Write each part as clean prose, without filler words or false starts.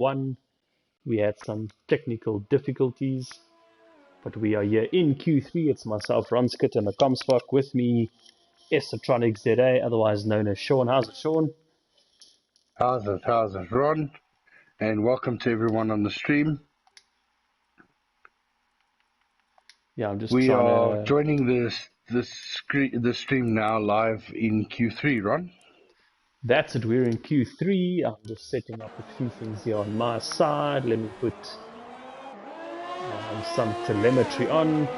1. We had some technical difficulties, but we are here in Q3. It's myself, Ronskit, and the Comspark. With me, Esotronic ZA, otherwise known as Sean. How's it, Sean? How's it, Ron? And welcome to everyone on the stream. Yeah, I'm just We are joining the stream now live in Q3, Ron. That's it, we're in Q3. I'm just setting up a few things here on my side. Let me put some telemetry on.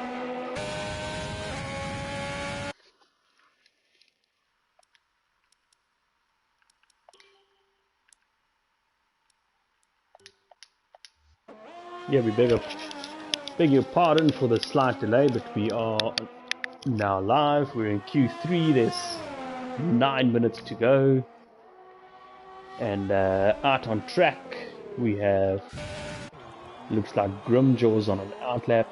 Yeah, we beg your pardon for the slight delay, but we are now live. We're in Q3. There's 9 minutes to go. And out on track, we have, looks like Grimjaw's on an outlap.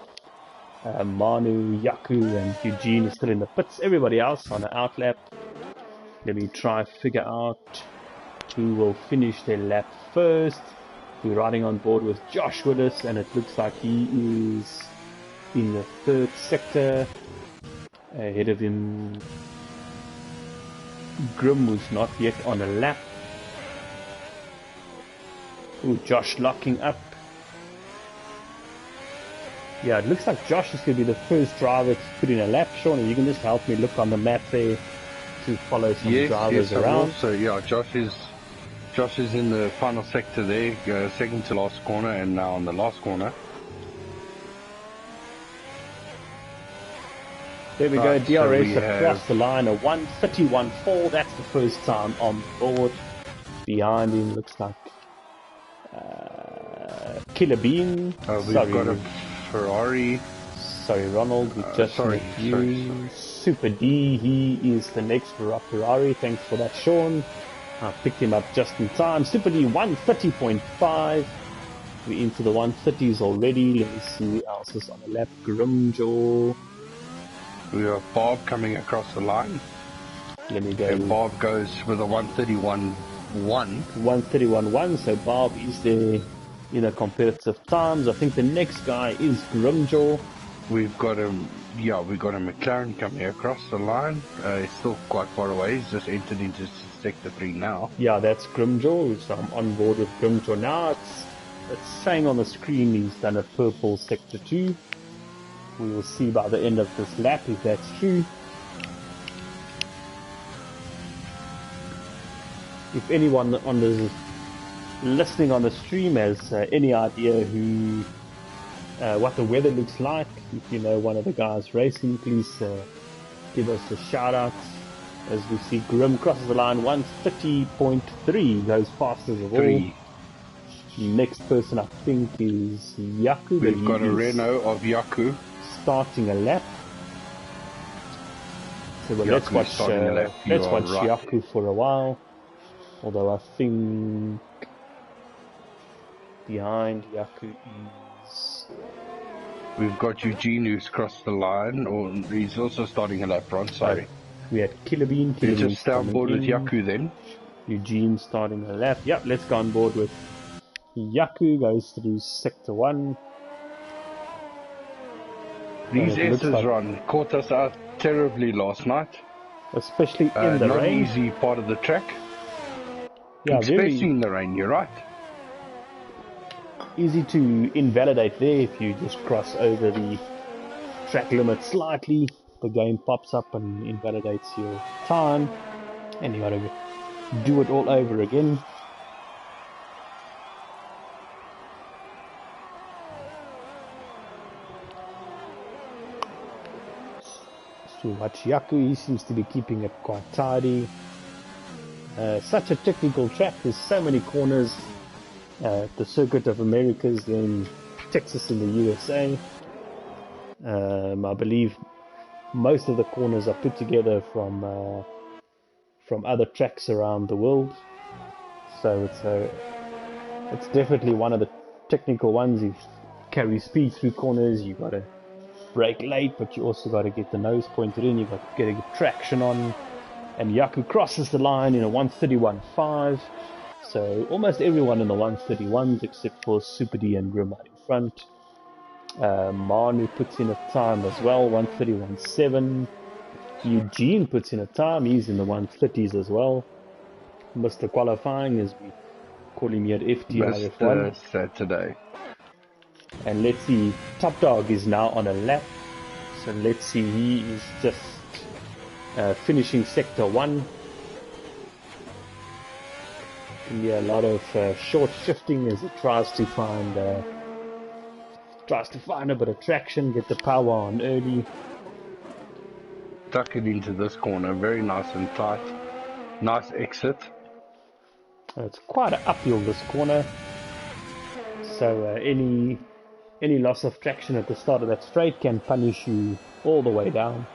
Manu, Yaku, and Eugene is still in the pits. Everybody else on an outlap. Let me try figure out who will finish their lap first. We're riding on board with Josh with us, and it looks like he is in the 3rd sector. Ahead of him, Grim, who's not yet on a lap. Ooh, Josh locking up. Yeah, it looks like Josh is going to be the first driver to put in a lap. Sean, you can just help me look on the map there to follow some drivers around. So yeah, Josh is in the final sector there, second to last corner, and now on the last corner. There we go, DRS across the line, a 1:31.4. That's the first time on board. Behind him looks like Killer Bean. We've got a Ferrari. Sorry, Ronald, we just met you. Super D, he is the next Ferrari. Thanks for that, Sean. I picked him up just in time. Super D, 1:30.5. We're into the 1:30s already. Let me see who else is on the lap. Grimjaw. We have Bob coming across the line. Let me go. And Bob goes with a 1:31.1. 1:31.1, so Bob is there in a competitive times. I think the next guy is Grimjaw. We've got a McLaren coming across the line. He's still quite far away. He's just entered into sector 3 now. Yeah, that's Grimjaw. So I'm on board with Grimjaw now. It's saying on the screen he's done a purple sector 2. We will see by the end of this lap if that's true. If anyone listening on the stream has any idea what the weather looks like, if you know one of the guys racing, please give us a shout out. As we see Grim crosses the line, 1:30.3, goes fastest of all. Next person I think is Yaku. We've got a Renault of Yaku starting a lap. So well, let's watch Yaku for a while. Although I think behind Yaku is... We've got Eugene who's crossed the line, or he's also starting a lap, Ron, sorry. We had Killer Bean. Let's just stay on board with Yaku then. Eugene starting a lap. Yep, let's go on board with Yaku, goes through sector 1. These S's, Ron, caught us out terribly last night. Especially in the rain. Not easy part of the track. Yeah, especially in the rain, you're right. Easy to invalidate there if you just cross over the track limit slightly. The game pops up and invalidates your time, and you gotta do it all over again. So watch Yaku, he seems to be keeping it quite tidy. Such a technical track, there's so many corners. The Circuit of Americas, then Texas in the USA. I believe most of the corners are put together from other tracks around the world. So it's definitely one of the technical ones. You carry speed through corners, you gotta brake late, but you also gotta get the nose pointed in, you gotta get traction on. And Yaku crosses the line in a 1:31.5. So almost everyone in the 131s except for Super D and Grimard in front. Manu puts in a time as well, 131.7. Eugene puts in a time, he's in the 130s as well. Mr. Qualifying, as we call him here at FTRF1. Mr. Saturday. And let's see, Top Dog is now on a lap. So let's see, he is just finishing sector 1. Yeah, a lot of short shifting as it tries to find a bit of traction, get the power on early. Tuck it into this corner, very nice and tight. Nice exit. It's quite an uphill this corner, so any loss of traction at the start of that straight can punish you all the way down.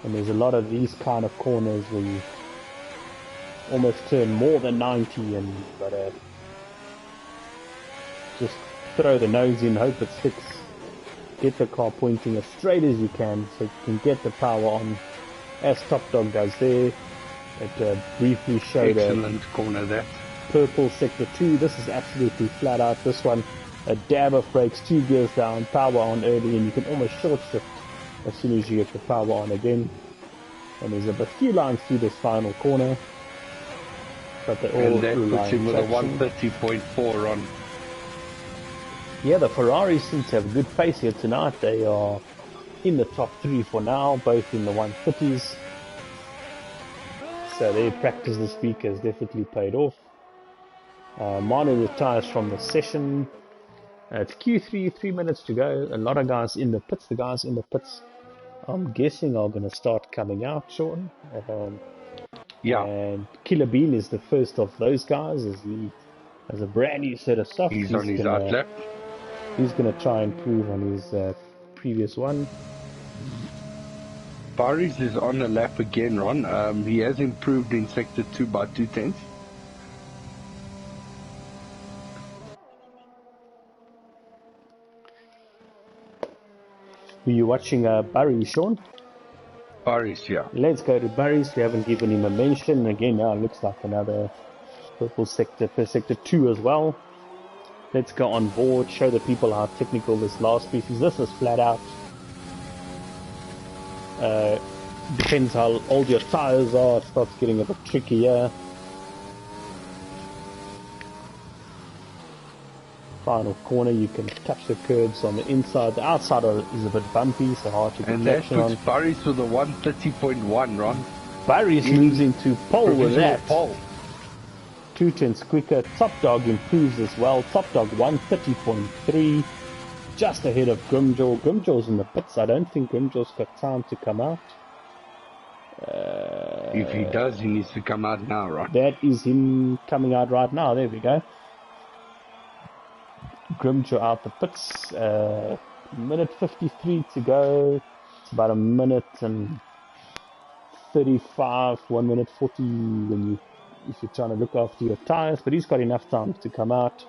And there's a lot of these kind of corners where you almost turn more than 90 and you've got to just throw the nose in, hope it sticks, get the car pointing as straight as you can so you can get the power on, as Top Dog does there. It briefly showed excellent corner there. Purple sector 2. This is absolutely flat out. This one, a dab of brakes, 2 gears down, power on early, and you can almost short shift as soon as you get the power on again. And there's a few lines through this final corner, but they're all and that puts him with a 130.4 on. Yeah, the Ferraris seem to have a good pace here tonight. They are in the top 3 for now, both in the 130s. So their practice this week has definitely paid off. Manu retires from the session. It's Q3, 3 minutes to go. A lot of guys in the pits. The guys in the pits, I'm guessing, are going to start coming out shortly. Yeah. And Killer Bean is the first of those guys as he has a brand new set of stuff. He's on his outlap. He's going to try and improve on his previous one. Paris is on a lap again, Ron. He has improved in sector 2 by 2/10. Were you watching Barry, Sean? Paris, yeah. Let's go to Barry's. We haven't given him a mention. Again, now it looks like another purple sector for sector 2 as well. Let's go on board, show the people how technical this last piece is. This is flat out. Depends how old your tires are, it starts getting a bit trickier. Final corner, you can touch the curbs on the inside. The outside is a bit bumpy, so hard to get traction on. And that puts Paris with a 130.1, Ron. Paris moves into pole with that. Pole. 2/10 quicker. Top Dog improves as well. Top Dog 130.3. Just ahead of Grimjaw. Grimjaw's in the pits. I don't think Grimjaw's got time to come out. If he does, he needs to come out now, right? That is him coming out right now. There we go. Grimjaw out the pits. Minute 53 to go. It's about a minute and 35, 1 minute 40 if you're trying to look after your tires. But he's got enough time to come out.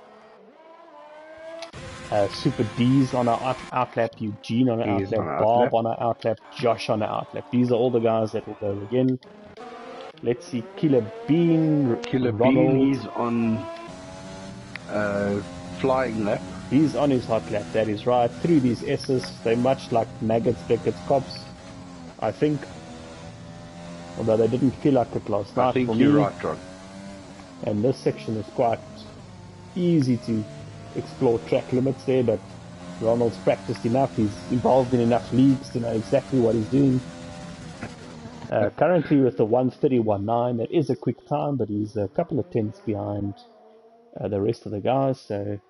Super D's on our outlap, Eugene on our outlap, Bob on our outlap, Josh on our outlap. These are all the guys that will go again. Let's see, Killer Bean, Bean, he's on flying lap. He's on his hot lap, that is right. Through these S's, they're much like Maggots, Beckett's, Cops, I think. Although they didn't feel like it last night for me. I think you're right, Ron. And this section is quite easy to explore track limits there, but Ronald's practiced enough, he's involved in enough leagues to know exactly what he's doing. Currently with the 131.9, that is a quick time, but he's a couple of tenths behind the rest of the guys. So,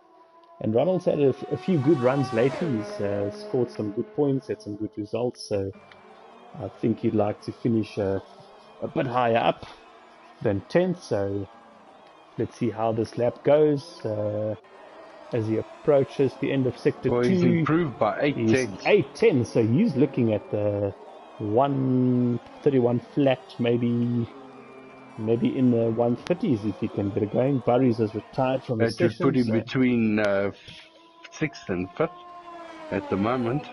and Ronald's had a few good runs lately. He's scored some good points, had some good results, so I think he'd like to finish a bit higher up than 10th. So let's see how this lap goes. As he approaches the end of sector 2, he's improved by 8/10. 8/10, so he's looking at the 131 flat, maybe in the 130s if he can get it going. Burries has retired from the session. That would put him between 6th and 5th at the moment.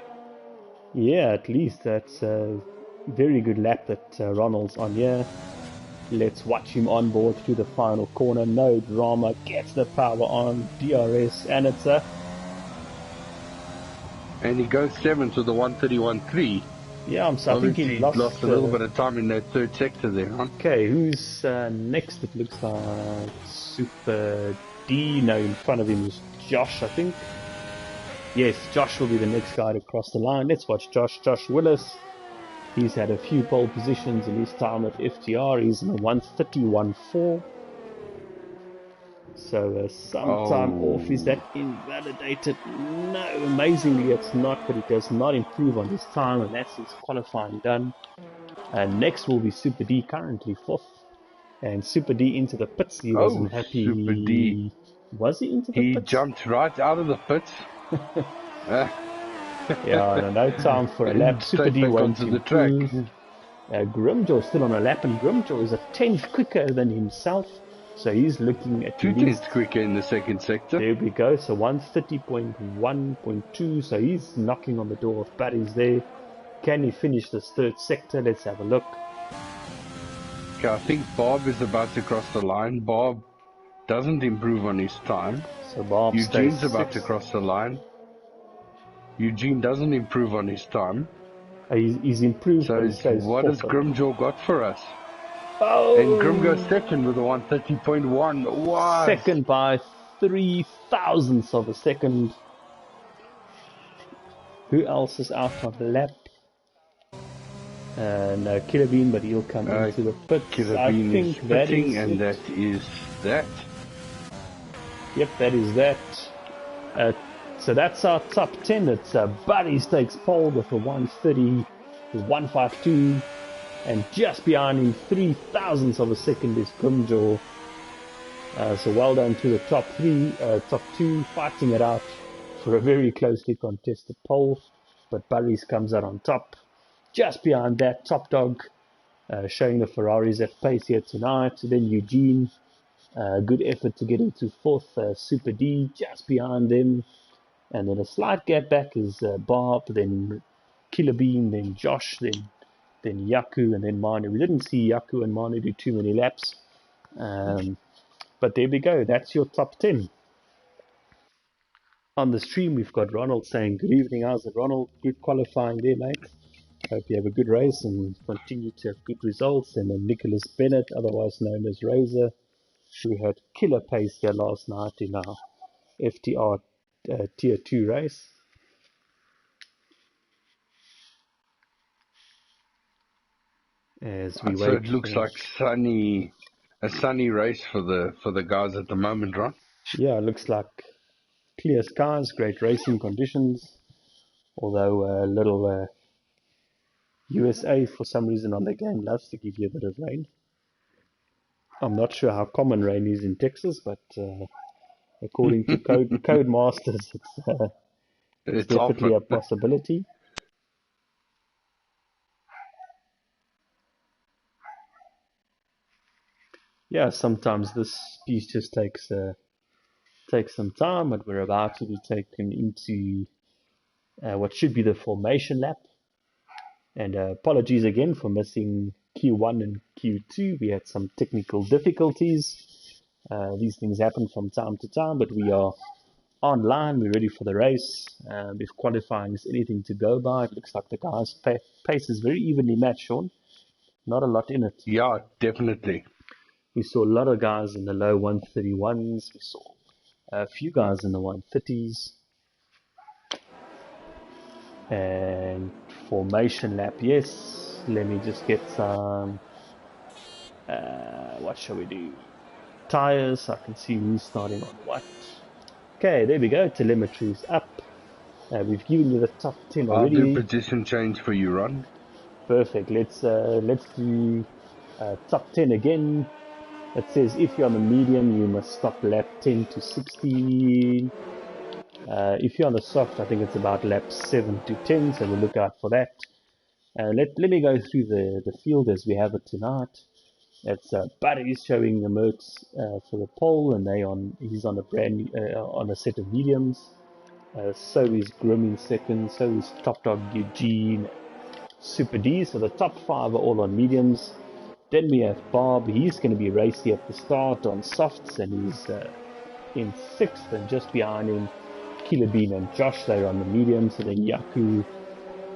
Yeah, at least that's a very good lap that Ronald's on here. Let's watch him on board through the final corner. No drama. Gets the power on. DRS. And it's a... And he goes 7th with the 131.3. Yeah, so I think he lost a little bit of time in that third sector there, huh? Okay, who's next? It looks like Super D. No, in front of him is Josh, I think. Yes, Josh will be the next guy to cross the line. Let's watch Josh. Josh Willis. He's had a few pole positions in his time at FTR. He's in a 131.4. So some time off. Is that invalidated? No, amazingly it's not, but it does not improve on his time, and that's his qualifying done. And next will be Super D, currently 4th. And Super D into the pits. He wasn't happy. Super D. Was he into the pits? He jumped right out of the pits. Yeah, no time for a lap. Super D went to the track. Grimjaw still on a lap, and Grimjaw is a 10th quicker than himself. So he's looking at 2 tenths quicker in the second sector. There we go. So 130.1.2. So he's knocking on the door of Barry's there. Can he finish this third sector? Let's have a look. Okay, I think Bob is about to cross the line. Bob doesn't improve on his time. So Bob Eugene's about to cross the line. Eugene doesn't improve on his time. He's improved. So what has Grimjaw got for us? Oh! And Grim goes second with a 130.1. Wow! Second by 3 thousandths of a second. Who else is out on the lap? No, Killer Bean, but he'll come into the pits. Killer Bean is pitting, and that is that. Yep, that is that. So that's our top 10. It's Buddy takes pole with a 130, 152, and just behind him, 3 thousandths of a second is Grimjaw. So well done to the top 2, fighting it out for a very closely contested pole. But Burries comes out on top. Just behind that, Top Dog, showing the Ferraris at pace here tonight. Then Eugene, good effort to get into 4th. Super D just behind them. And then a slight gap back is Bob, then Killer Bean, then Josh, then Yaku, and then Manu. We didn't see Yaku and Manu do too many laps. But there we go. That's your top 10. On the stream, we've got Ronald saying, good evening. How's it, Ronald? Good qualifying there, mate. Hope you have a good race and continue to have good results. And then Nicholas Bennett, otherwise known as Razor, who had killer pace here last night in our FTR Tier 2 race. As we wait, so it looks like a sunny race for the guys at the moment, right? Yeah, it looks like clear skies, great racing conditions. Although a little USA, for some reason on the game, loves to give you a bit of rain. I'm not sure how common rain is in Texas, but according to Codemasters, it's definitely a possibility. Yeah, sometimes this piece just takes some time, but we're about to be taken into what should be the formation lap. And apologies again for missing Q1 and Q2. We had some technical difficulties. These things happen from time to time, but we are online. We're ready for the race. If qualifying is anything to go by, it looks like the guys' pace is very evenly matched, Sean. Not a lot in it. Yeah, definitely. We saw a lot of guys in the low 131s. We saw a few guys in the 130s. And formation lap, yes. Let me just get some, what shall we do? Tires, so I can see who's starting on what. Okay, there we go, telemetry's up. We've given you the top 10 already. I'll do position change for you, Ron. Perfect, let's do top 10 again. It says if you're on the medium, you must stop lap 10 to 16. If you're on the soft, I think it's about lap 7 to 10, so we'll look out for that. Let me go through the field as we have it tonight. It's Buddy's showing the Mercs for the pole, and he's on a set of mediums. So is Grim in second, so is Top Dog Eugene, Super D. So the top 5 are all on mediums. Then we have Bob. He's going to be racy at the start on softs, and he's in 6th, and just behind him Killer Bean and Josh, they're on the mediums, and then Yaku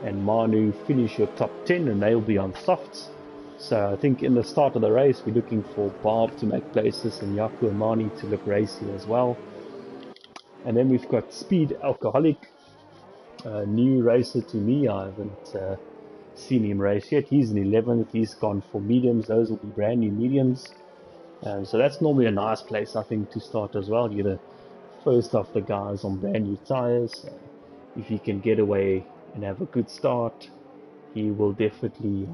and Manu finish your top 10, and they'll be on softs. So I think in the start of the race we're looking for Bob to make places and Yaku and Manu to look racy as well. And then we've got Speed Alcoholic, a new racer to me. I haven't seen him race yet. He's in 11th. He's gone for mediums. Those will be brand new mediums. So that's normally a nice place, I think, to start as well. You're the first of the guys on brand new tires. If he can get away and have a good start, he will definitely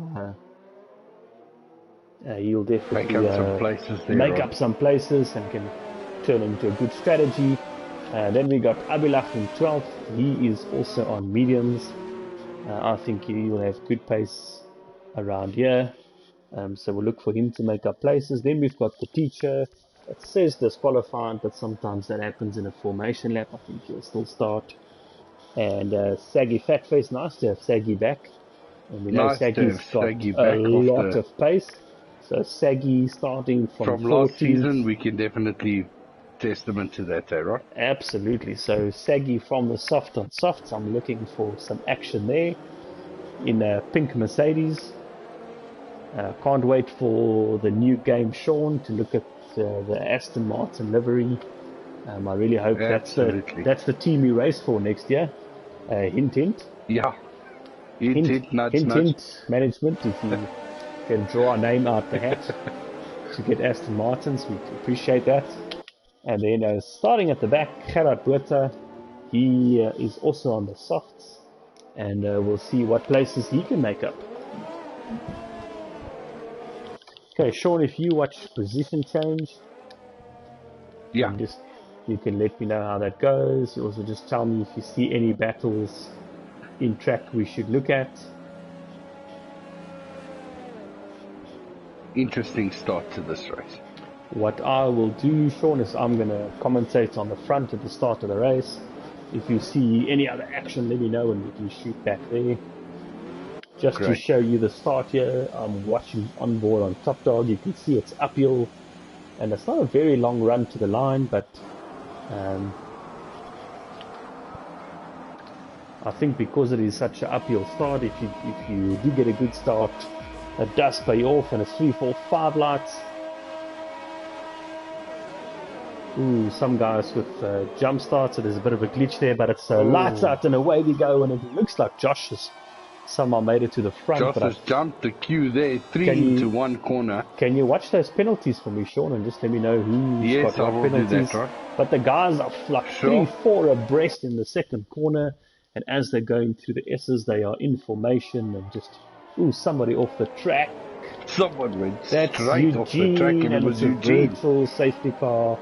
make up some places there, make up some places and can turn into a good strategy. Then we got Abilach in 12th. He is also on mediums. I think he will have good pace around here. So we'll look for him to make up places. Then we've got the teacher. It says disqualified, but sometimes that happens in a formation lap. I think he'll still start. And Saggy Fatface, nice to have Saggy back. And we know Saggy's got a lot of pace. So Saggy starting from 14th. Last season, we can definitely testament to that, right? Absolutely. So Saggy from the soft on softs. I'm looking for some action there in a pink Mercedes. Can't wait for the new game Sean to look at the Aston Martin livery. I really hope that's the team we race for next year. Hint, hint. Yeah. Hint, nudge. Hint, management, if you can draw a name out the hat to get Aston Martins, we appreciate that. And then starting at the back, Gerard Botha, he is also on the softs, and we'll see what places he can make up. Okay, Sean, if you watch position change, yeah, you can let me know how that goes. You also just tell me if you see any battles in track we should look at. Interesting start to this race. What I will do, Sean, is I'm going to commentate on the front at the start of the race. If you see any other action, let me know and we can shoot back there. Just to show you the start here, I'm watching on board on Top Dog. You can see it's uphill, and it's not a very long run to the line, but I think because it is such an uphill start, if you do get a good start, it does pay off, and it's 3, 4, 5 lights. Ooh, some guys with jump starts, so there's a bit of a glitch there, but it's lights out and away we go, and it looks like Josh has somehow made it to the front. Josh has jumped the queue there, 3 into 1 corner. Can you watch those penalties for me, Sean, and just let me know who's got what penalties? Do that, right? But the guys are like 3, 4 abreast in the second corner, and as they're going through the S's, they are in formation and just, somebody off the track. Someone went straight off the track, and it was Eugene. Virtual safety car.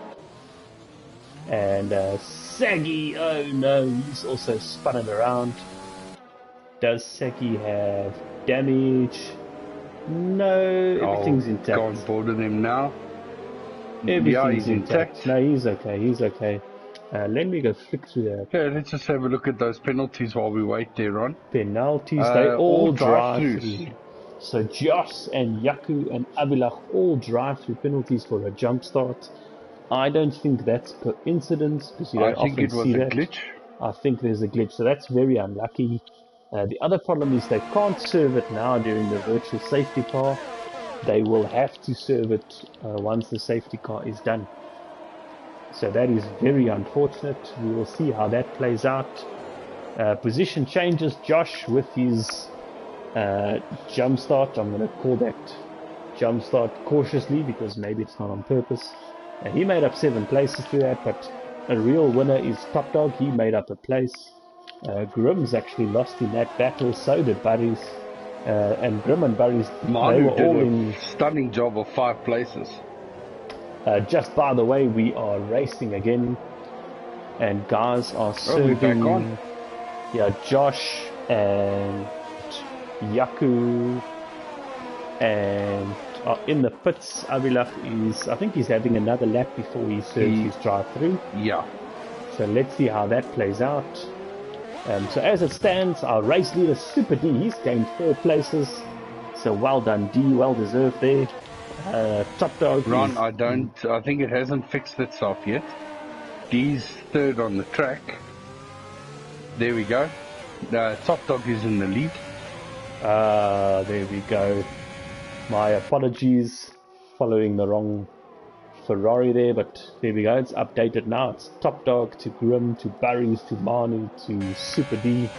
And Saggy, oh no, he's also spinning around. Does Saggy have damage? No, everything's intact. Go on board with him now. Everything's intact. No, he's okay. Let me go flick through that. Okay, let's just have a look at those penalties while we wait there, Ron. Penalties, they all drive through. So Josh and Yaku and Abilach all drive through penalties for a jump start. I don't think that's coincidence, because you don't often see that. Glitch. I think there's a glitch, so that's very unlucky. The other problem is they can't serve it now during the virtual safety car. They will have to serve it once the safety car is done. So that is very unfortunate. We will see how that plays out. Position changes. Josh with his jump start. I'm going to call that jump start cautiously, because maybe it's not on purpose. He made up 7 places through that, but a real winner is Top Dog. He made up a place. Grimm's actually lost in that battle, so did Burries. And Grimm and Burries, they were all in stunning job of 5 places. Just by the way, we are racing again, and guys are serving. We're back on. Yeah, Josh and Yaku and in the pits. Abilach is, I think he's having another lap before he serves his drive-through. Yeah. So let's see how that plays out. So as it stands, our race leader Super D, he's gained 4 places. So well done, D, well deserved there. Top Dog. Ron, I think it hasn't fixed itself yet. D's third on the track. There we go. Top Dog is in the lead. There we go. My apologies, following the wrong Ferrari there, but there we go. It's updated now. It's Top Dog to Grim to Barry's to Manu to Super D.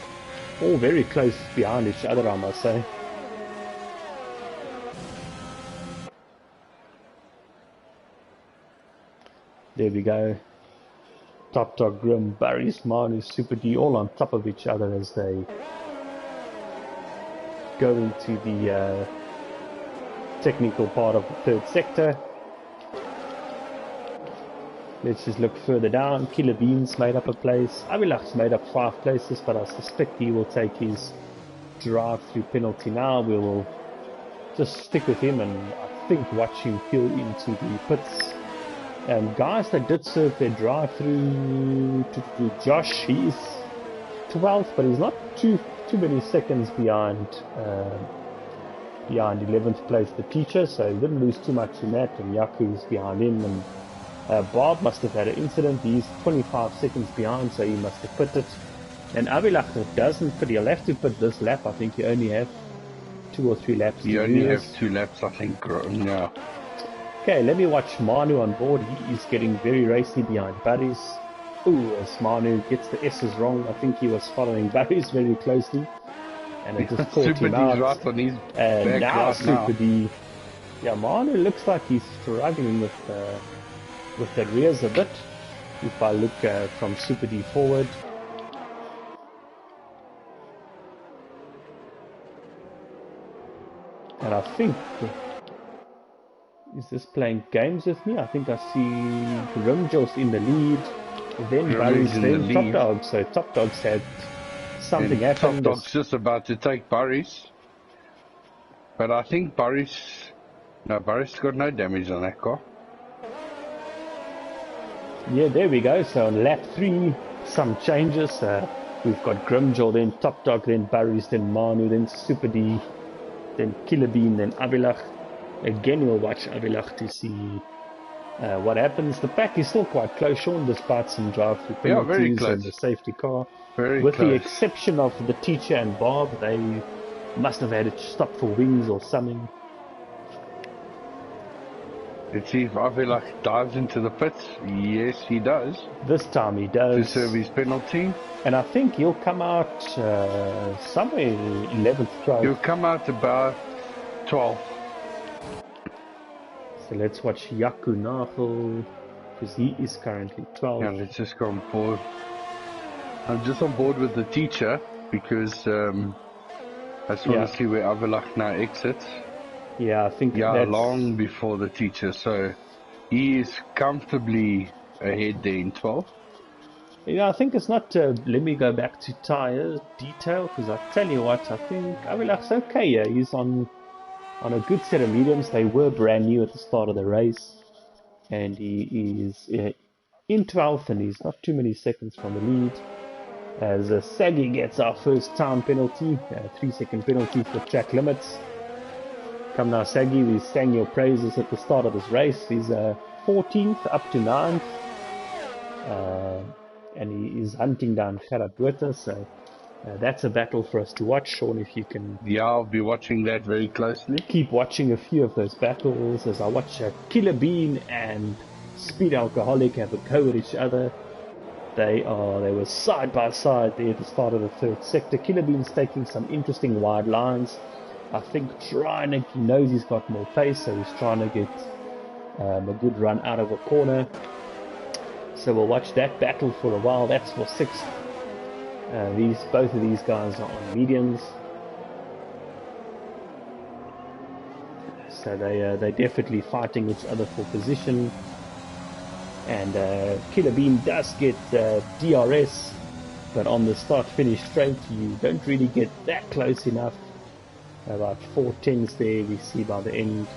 All very close behind each other, I must say. There we go. Top Dog, Grim, Barry's, Manu, Super D, all on top of each other as they go into the technical part of the third sector. Let's just look further down. Killer Beans made up a place. Avilach's made up 5 places, but I suspect he will take his drive-through penalty now. We will just stick with him and I think watch him peel into the pits. Guys that did serve their drive-through to Josh, he is 12th, but he's not too many seconds behind 11th place, the teacher, so he didn't lose too much in that, and Yaku is behind him, and Bob must have had an incident. He's 25 seconds behind, so he must have pitted. And Avilach doesn't pit, he'll have to pit this lap. I think you only have 2 or 3 laps. You only have 2 laps, I think, yeah. Okay, let me watch Manu on board. He is getting very racy behind Barry's. Ooh, as Manu gets the S's wrong, I think he was following Barry's very closely. And it just caught him out. Right on his and now right Super D. Yeah, Manu looks like he's struggling with the rears a bit. If I look from Super D forward. And I think... Is this playing games with me? I think I see Grimjo's in the lead. Then Barry's then Top Dog. So Top Dog's had something happen. Top Dog's just about to take Barry's. But I think Barry's got no damage on that car. Yeah, there we go. So on lap 3, some changes. We've got Grimjo, then Top Dog, then Barry's, then Manu, then Super D, then Killer Bean, then Avilach. Again, we'll watch Avilach to see what happens. The pack is still quite close, Sean, despite some drive-through penalties and the safety car. With the exception of the teacher and Bob, they must have had it stop for wings or something. Let's see if Avilach dives into the pits. Yes, he does. This time he does. To serve his penalty. And I think he'll come out somewhere 11th, 12th. He'll come out about 12th. So let's watch Yaku Nagel, because he is currently 12th. Yeah, let's just go on board. I'm just on board with the teacher, because I just want to see where Avilach now exits. Yeah, I think that's long before the teacher, so he is comfortably ahead there in 12th. Yeah, I think it's not, let me go back to tyre detail, because I tell you what, I think Avilach's okay, yeah, he's on a good set of mediums. They were brand new at the start of the race, and he is in 12th, and he's not too many seconds from the lead. As Saggy gets our first time penalty, 3-second penalty for track limits. Come now, Saggy, we sang your praises at the start of this race. He's 14th up to 9th, and he is hunting down Gerard Botha, so that's a battle for us to watch, Sean, if you can... Yeah, I'll be watching that very closely. Keep watching a few of those battles as I watch Killer Bean and Speed Alcoholic have a go at each other. They were side by side there at the start of the third sector. Killer Bean's taking some interesting wide lines. I think he knows he's got more pace, so he's trying to get a good run out of a corner. So we'll watch that battle for a while. That's for 6th. Both of these guys are on mediums, so they're definitely fighting each other for position. And Killer Bean does get DRS, but on the start-finish straight, you don't really get that close enough. About 4/10s there we see by the end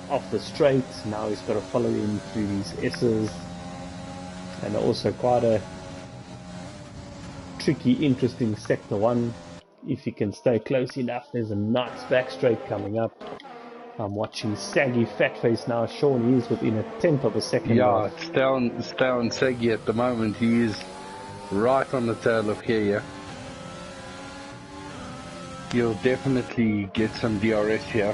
of the straight. Now he's got to follow him through these S's, and also quite a tricky, interesting sector 1. if he can stay close enough. There's a nice back straight coming up. I'm watching Saggy Fatface now. Sean, he is within a 10th of a second. Yeah, stay on Saggy at the moment. He is right on the tail of here. He'll definitely get some DRS here.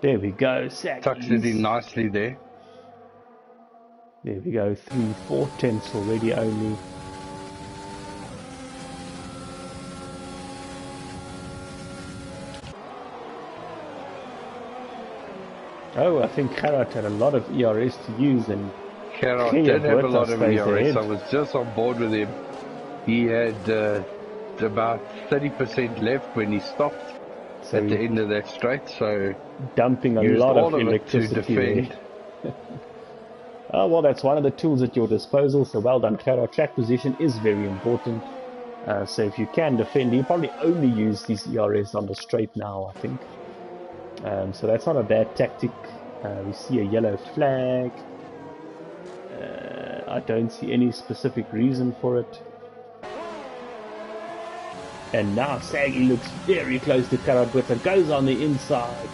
There we go, Saggy. Tucks it in nicely there. There we go, 3/4 tenths already only. Oh, I think Gerard had a lot of ERS to use, and Gerard did have a lot of ERS. I was just on board with him. He had about 30% left when he stopped at the end of that straight, so dumping a lot of electricity there. Oh, well, that's one of the tools at your disposal, so well done, Gerard. Track position is very important, so if you can defend, you probably only use these ERS on the straight now, I think. So that's not a bad tactic. We see a yellow flag. I don't see any specific reason for it. And now Saggy looks very close to Karatwitha, goes on the inside.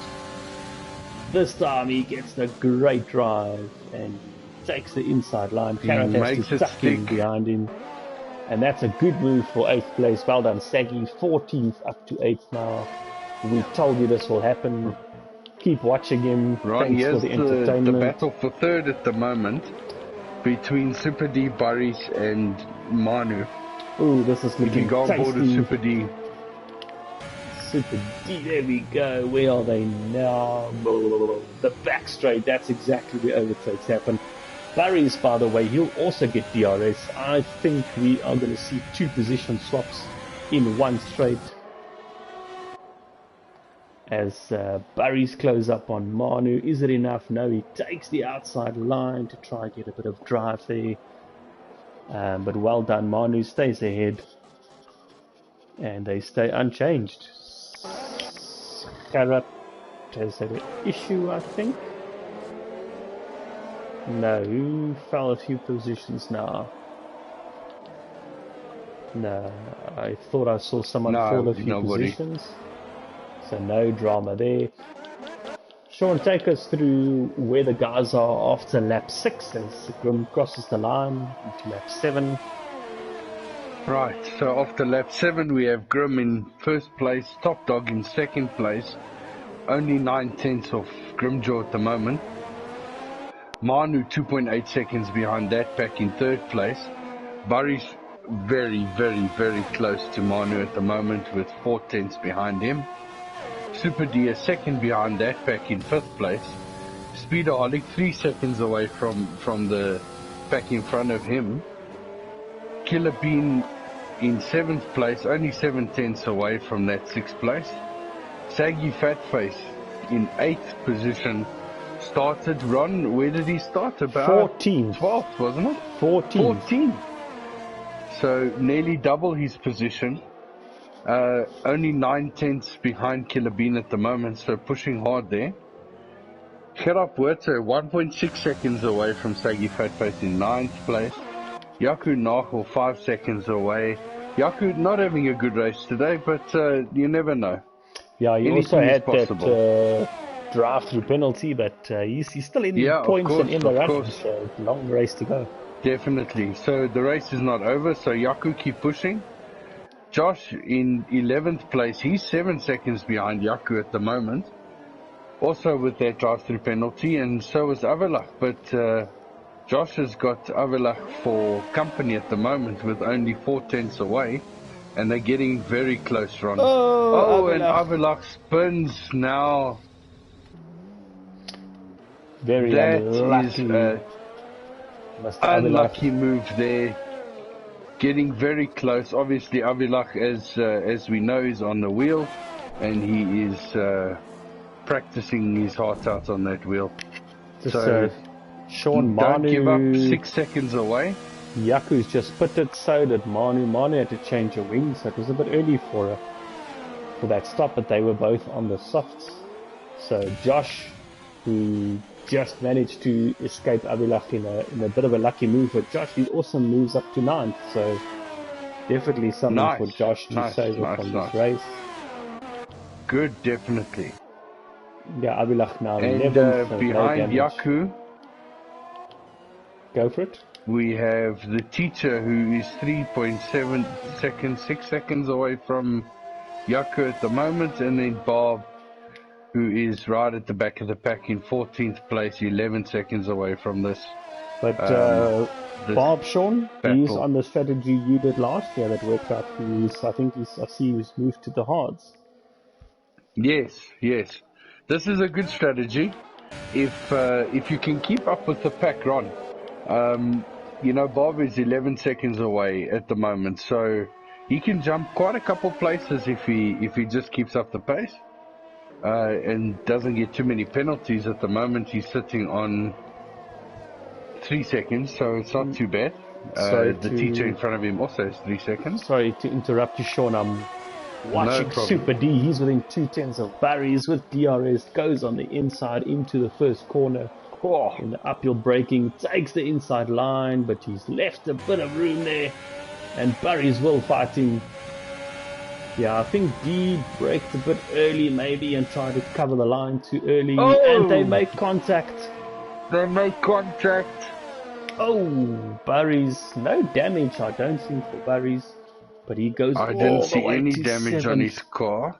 This time he gets the great drive and takes the inside line. Karat has to tuck in behind him. And that's a good move for 8th place. Well done, Saggy. 14th up to 8th now. We told you this will happen. Keep watching him. Right, thanks for the entertainment. The battle for 3rd at the moment between Super D, Barry's and Manu. Ooh, this is looking tasty. If you go on board with Super D. Super D, there we go. Where are they now? The back straight, that's exactly where overtakes happen. Barry's, by the way, he'll also get DRS. I think we are going to see 2 position swaps in one straight. As Barry's close up on Manu. Is it enough? No, he takes the outside line to try and get a bit of drive there. But well done, Manu stays ahead. And they stay unchanged. Karat has had an issue, I think. No, who fell a few positions now? No, I thought I saw someone fall a few positions. So no drama there. Sean, take us through where the guys are after lap 6 as Grim crosses the line into lap 7. Right, so after lap 7 we have Grim in 1st place, Top Dog in 2nd place. Only 9 tenths of Grimjaw at the moment. Manu 2.8 seconds behind that pack in 3rd place. Barry's very, very, very close to Manu at the moment with 4 tenths behind him. Super D is 2nd behind that pack in 5th place. Speederholic 3 seconds away from the pack in front of him. Killer Bean in 7th place, only 7 tenths away from that 6th place. Saggy Fatface in 8th position. Started, Ron, where did he start? About 14th. 12th, wasn't it? 14th. So nearly double his position. Only 9 tenths behind Killer Bean at the moment, so pushing hard there. Gerard Werther 1.6 seconds away from Saggy Fatface in 9th place. Yaku Nachel 5 seconds away. Yaku not having a good race today, but you never know. Yeah, he also had that drive-through penalty, but he's still in points and in the run, so long race to go. Definitely. So the race is not over, so Yaku keep pushing. Josh in 11th place, he's 7 seconds behind Yaku at the moment. Also with that drive-through penalty, and so is Avelach, but Josh has got Avelach for company at the moment with only 4 tenths away, and they're getting very close, Ron. Oh, and Avelach spins now. Very unlucky. That is unlucky move there. Getting very close. Obviously, Avelach, as we know, is on the wheel, and he is practicing his heart out on that wheel. So Sean, Manu, don't give up, 6 seconds away. Yaku's just put it, so did Manu. Manu had to change a wing, so it was a bit early for that stop, but they were both on the softs. So Josh, who just managed to escape Avelach in a bit of a lucky move for Josh, he also moves up to 9th, so Definitely something for Josh to save from this race. Good, definitely. Yeah, Abilach now And 11th. So behind no Yaku, go for it. We have the teacher who is 3.7 seconds, 6 seconds away from Yaku at the moment, and then Bob, who is right at the back of the pack in 14th place, 11 seconds away from this. But this Bob, Sean, battle. he's on the strategy you did last year that worked out for you. I think I see he's moved to the hards. Yes. This is a good strategy. If you can keep up with the pack, Ron. Bob is 11 seconds away at the moment, so he can jump quite a couple places if he just keeps up the pace and doesn't get too many penalties. At the moment, he's sitting on 3 seconds, so it's not too bad. The teacher in front of him also has 3 seconds. Sorry to interrupt you, Sean. I'm watching Super D. He's within 2/10 of Barry's with DRS. Goes on the inside into the first corner. In the uphill braking, takes the inside line, but he's left a bit of room there. And Barry's well fighting. Yeah, I think D braked a bit early maybe and tried to cover the line too early. And they make contact. Oh, Barry's no damage, I don't think, for Barry's. But he goes all the way to 7th. I didn't see any damage on his car.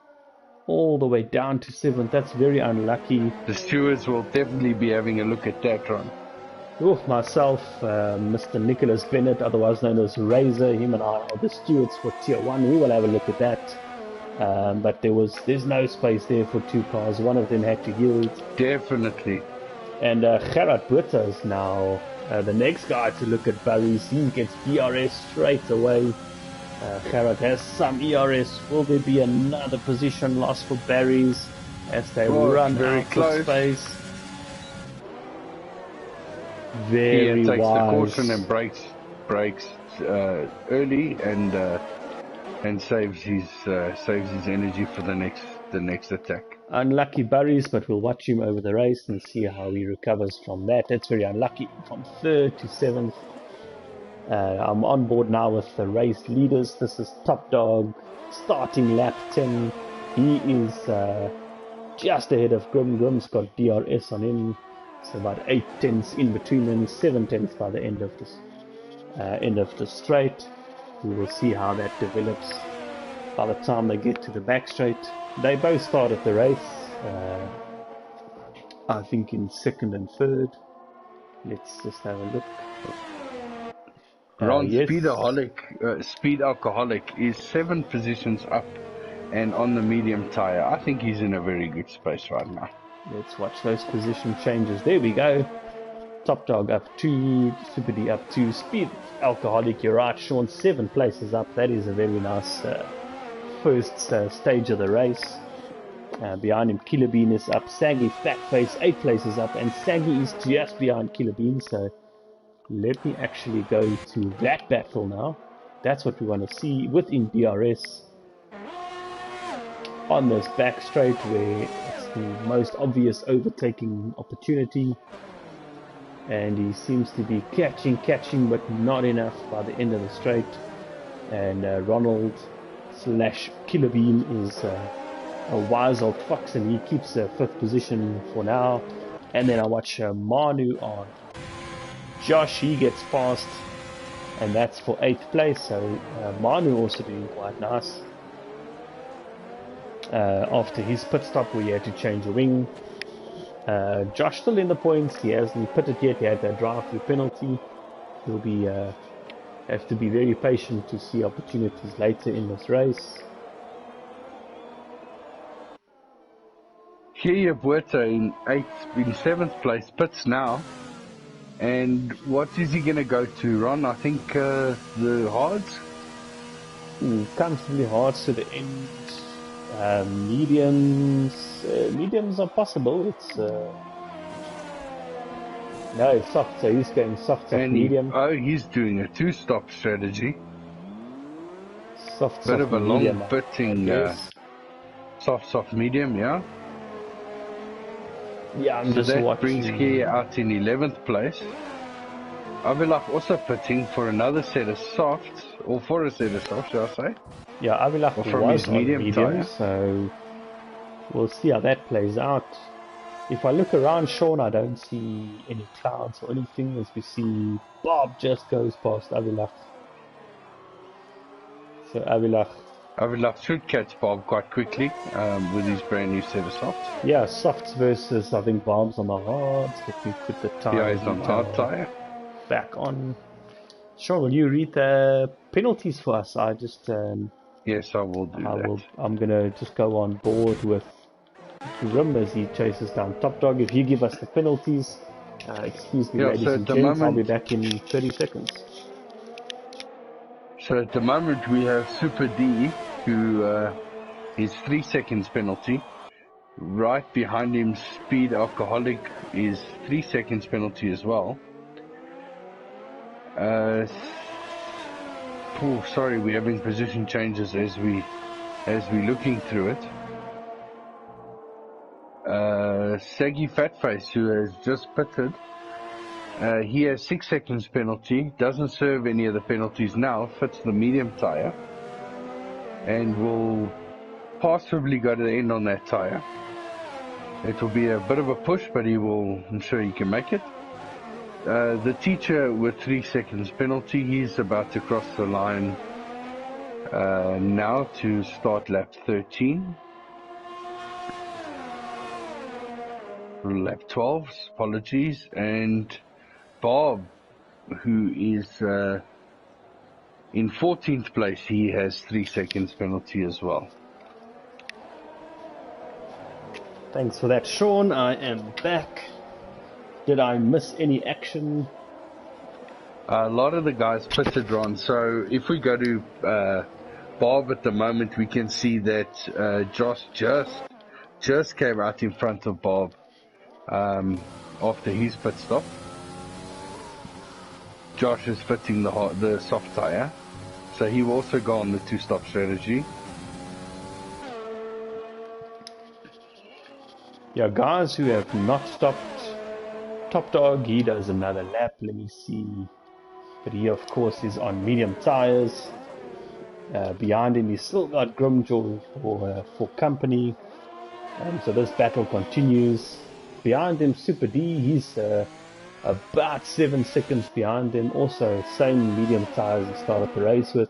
All the way down to 7th. That's very unlucky. The stewards will definitely be having a look at that, Ron. Myself, Mr. Nicholas Bennett, otherwise known as Razor, him and I are the stewards for Tier 1. We will have a look at that. But there's no space there for two cars. One of them had to yield. Definitely. And Gerard Buerta is now the next guy to look at Barry's. He gets DRS straight away. Gerard has some ERS. Will there be another position loss for Barry's as they run very out close. of space? Very takes wise. the caution and brakes early and saves his energy for the next attack. Unlucky Barry's, but we'll watch him over the race and see how he recovers from that. That's very unlucky. From 3rd to 7th. I'm on board now with the race leaders. This is Top Dog, starting lap 10. He is just ahead of Grim. Grim's got DRS on him. It's about 8 tenths in between them, 7 tenths by the end of the straight. We will see how that develops by the time they get to the back straight. They both started the race, I think in 2nd and 3rd. Let's just have a look. Ron, yes. Speed Alcoholic is 7 positions up and on the medium tire. I think he's in a very good space right now. Let's watch those position changes. There we go. Top Dog up 2, Super D up 2, Speed Alcoholic, you're right, Sean, 7 places up. That is a very nice first stage of the race. Behind him, Killer Bean is up, Saggy Fatface 8 places up, and Saggy is just behind Killer Bean, so let me actually go to that battle now. That's what we want to see within DRS. On this back straight where it's the most obvious overtaking opportunity. And he seems to be catching, but not enough by the end of the straight. And Ronald / Killer Bean is a wise old fox, and he keeps a 5th position for now. And then I watch Manu on Josh, he gets past, and that's for 8th place. So Manu also doing quite nice. After his pit stop where he had to change a wing. Josh still in the points. He hasn't pitted yet. He had that drive-through penalty. He'll be have to be very patient to see opportunities later in this race. Here Buerta in 7th place, pits now. And what is he going to go to, Ron? I think the hards? Comfortably hards to the end. Mediums are possible. It's no soft, so he's going soft medium. He's doing a 2-stop strategy. Soft bit of a medium, long pitting soft medium, yeah. Yeah, I'm just that watching. brings Kia out in 11th place. Avilach also pitting for another set of softs, or for a set of softs, should I say? Yeah, Avilach Or from was his on medium medium, tyre. so we'll see how that plays out. If I look around Sean, I don't see any clouds or anything, as we see Bob just goes past Avilach. So Avilach, Avilach should catch Bob quite quickly with his brand new set of softs. yeah, softs versus, I think, Bob's on the hards. Let me put the Yeah, tire he's on hard detail tyre. back on. Sean, will you read the penalties for us? Yes, I will do that. I'm gonna just go on board with Grim as he chases down Top Dog. If you give us the penalties, excuse me, Yeah, ladies so and at the gents, I'll be moment, back in 30 seconds. we have Super D, who is 3 seconds penalty. Right behind him, Speed Alcoholic is 3 seconds penalty as well. Oh, sorry, we're having position changes as we're looking through it. Saggy Fatface, who has just pitted, he has 6 seconds penalty, doesn't serve any of the penalties now, fits the medium tyre, and will possibly go to the end on that tyre. It will be a bit of a push, but I'm sure he can make it. The teacher with 3 seconds penalty, he's about to cross the line now to start lap 13. Lap 12, apologies. And Bob, who is in 14th place, he has 3 seconds penalty as well. Thanks for that, Sean. I am back. Did I miss any action? A lot of the guys pitted, Ron. So if we go to Bob at the moment, we can see that Josh just came out in front of Bob after his pit stop. Josh is fitting the soft tyre, so he will also go on the 2-stop strategy. Yeah, guys who have not stopped. Top Dog, he does another lap. Let me see. But he, of course, is on medium tires. Behind him, he's still got Grimjaw for company. So this battle continues. Behind him, Super D, he's about 7 seconds behind him. Also, same medium tires he started the race with.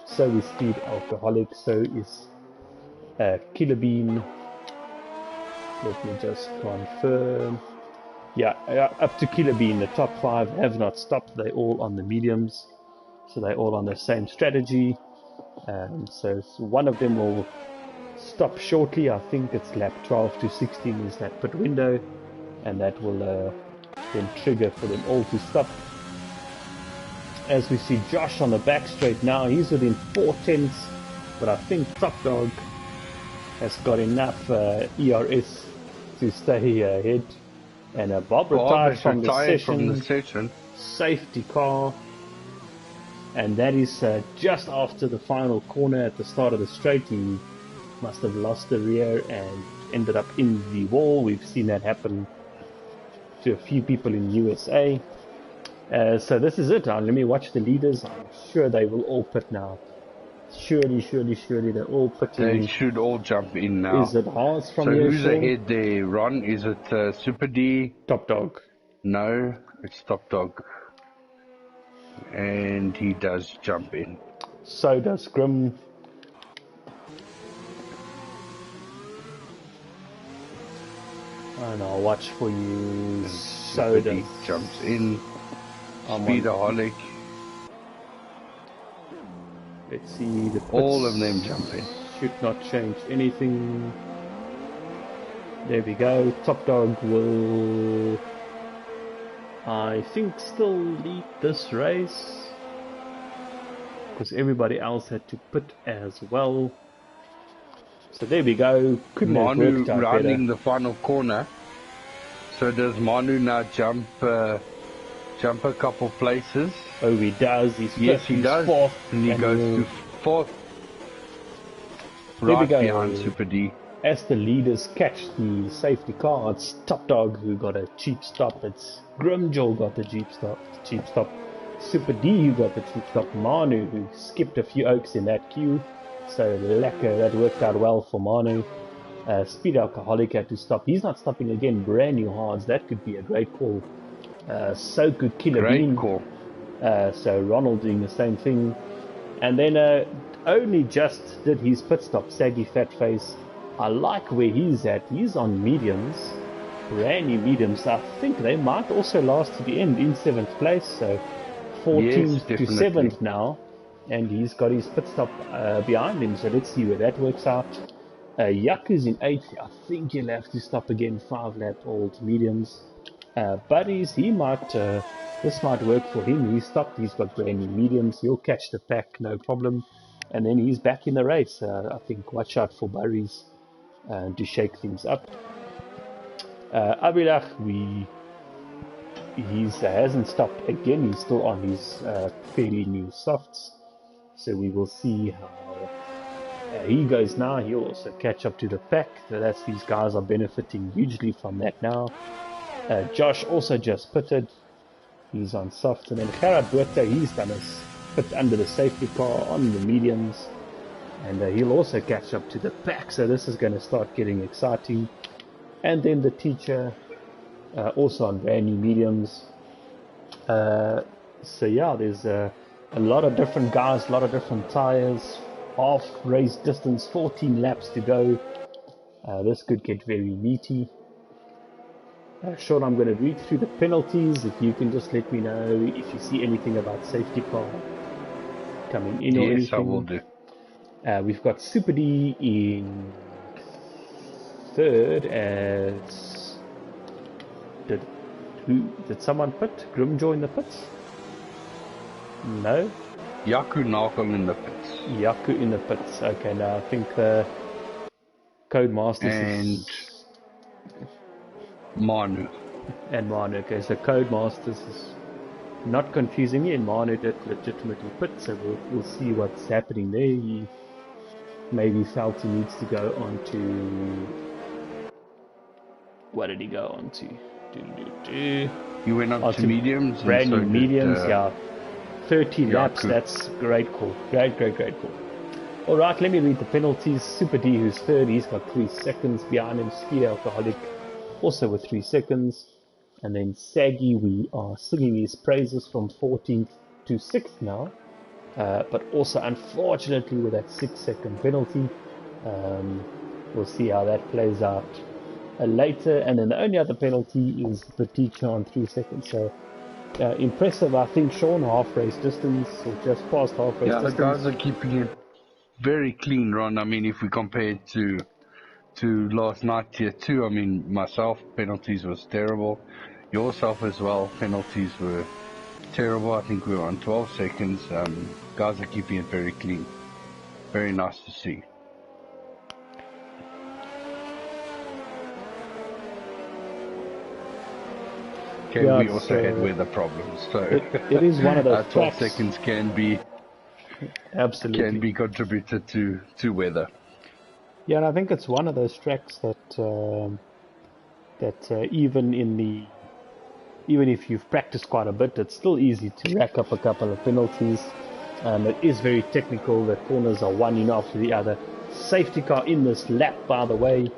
So is Speed Alcoholic. So is Killer Bean. Let me just confirm. Yeah, up to Killer Bean, the top 5 have not stopped. They're all on the mediums. So they're all on the same strategy. So one of them will stop shortly. I think it's lap 12 to 16 is that pit window. And that will then trigger for them all to stop. As we see Josh on the back straight now, he's within 4 tenths. But I think Top Dog has got enough ERS to stay ahead. And Bob retired from the session. Safety car. And that is just after the final corner at the start of the straight. He must have lost the rear and ended up in the wall. We've seen that happen to a few people in USA. So this is it. Let me watch the leaders. I'm sure they will all pit now. Surely, they're all pitting. They should all jump in now. Is it Haas from so here? So who's ahead there, Ron? Is it Super D? Top Dog. No, it's Top Dog. And he does jump in. So does Grim. And I'll watch for you. So does. Jumps in. Speedaholic. Let's see, the all of them jump in. Should not change anything. There we go. Top Dog will, I think, still lead this race, because everybody else had to pit as well. So there we go. Couldn't Manu have worked out rounding better. The final corner. So does Manu now jump a couple places? Oh, he does. He's yes, he does. Fourth, and he goes to fourth. There right we go. Behind Super D. as the leaders catch the safety car, it's Top Dog who got a cheap stop. It's Grimjaw got the cheap stop. Super D who got the cheap stop. Manu who skipped a few oaks in that queue. So lekker, that worked out well for Manu. Speed Alcoholic had to stop. He's not stopping again. Brand new hards. That could be a great call. So could Killer Bean. Great call. So Ronald doing the same thing. And then only just did his pit stop, Saggy Fat Face. I like where he's at. He's on mediums. Brand new mediums. I think they might also last to the end in 7th place. So 14th to 7th now. And he's got his pit stop behind him. So let's see where that works out. Yaku's in 8th. I think he'll have to stop again. 5-lap old mediums. Buddies, he might... this might work for him. He stopped. He's got brand new mediums. He'll catch the pack, no problem. And then he's back in the race. I think watch out for Burries to shake things up. Abilach, he hasn't stopped again. He's still on his fairly new softs. So we will see how he goes now. He'll also catch up to the pack. So that's, these guys are benefiting hugely from that now. Josh also just pitted. He's on soft. And then Gerard Botha, he's done his pit under the safety car on the mediums. And he'll also catch up to the pack. So this is going to start getting exciting. And then the teacher, also on brand new mediums. So yeah, there's a lot of different guys, a lot of different tires. Half race distance, 14 laps to go. This could get very meaty. Sean, I'm going to read through the penalties. If you can just let me know if you see anything about safety car coming in or anything. Yes, I will do. We've got Super D in 3rd as... Did someone pit? Grimjaw in the pits? No? Yaku Nagel in the pits. Yaku in the pits. Okay, now I think the Codemasters and Manu. And Manu. Okay, so Codemasters is not confusing me, and Manu did legitimately pit, so we'll see what's happening there. He maybe felt he needs to go on to... What did he go on to? He went on to mediums. Brand new mediums, yeah. 13 Yaku. laps, that's great call. Great call. Alright, let me read the penalties. Super D, who's 3rd, he's got 3 seconds behind him. Speed Alcoholic, also with 3 seconds. And then Saggy, we are singing his praises from 14th to 6th now. But also, unfortunately, with that 6-second penalty. We'll see how that plays out later. And then the only other penalty is the teacher on 3 seconds. So, impressive, I think, Sean, half race distance, or just past half race distance. Yeah, the guys are keeping it very clean, Ron. I mean, if we compare it to last night, Tier 2, I mean, myself, penalties was terrible. Yourself as well, penalties were terrible. I think we were on 12 seconds. Guys are keeping it very clean. Very nice to see. Okay, yeah, we also had weather problems, so it is one of those 12 seconds can be contributed to weather. Yeah, and I think it's one of those tracks that even if you've practiced quite a bit, it's still easy to rack up a couple of penalties. It is very technical. The corners are one in after the other. Safety car in this lap, by the way.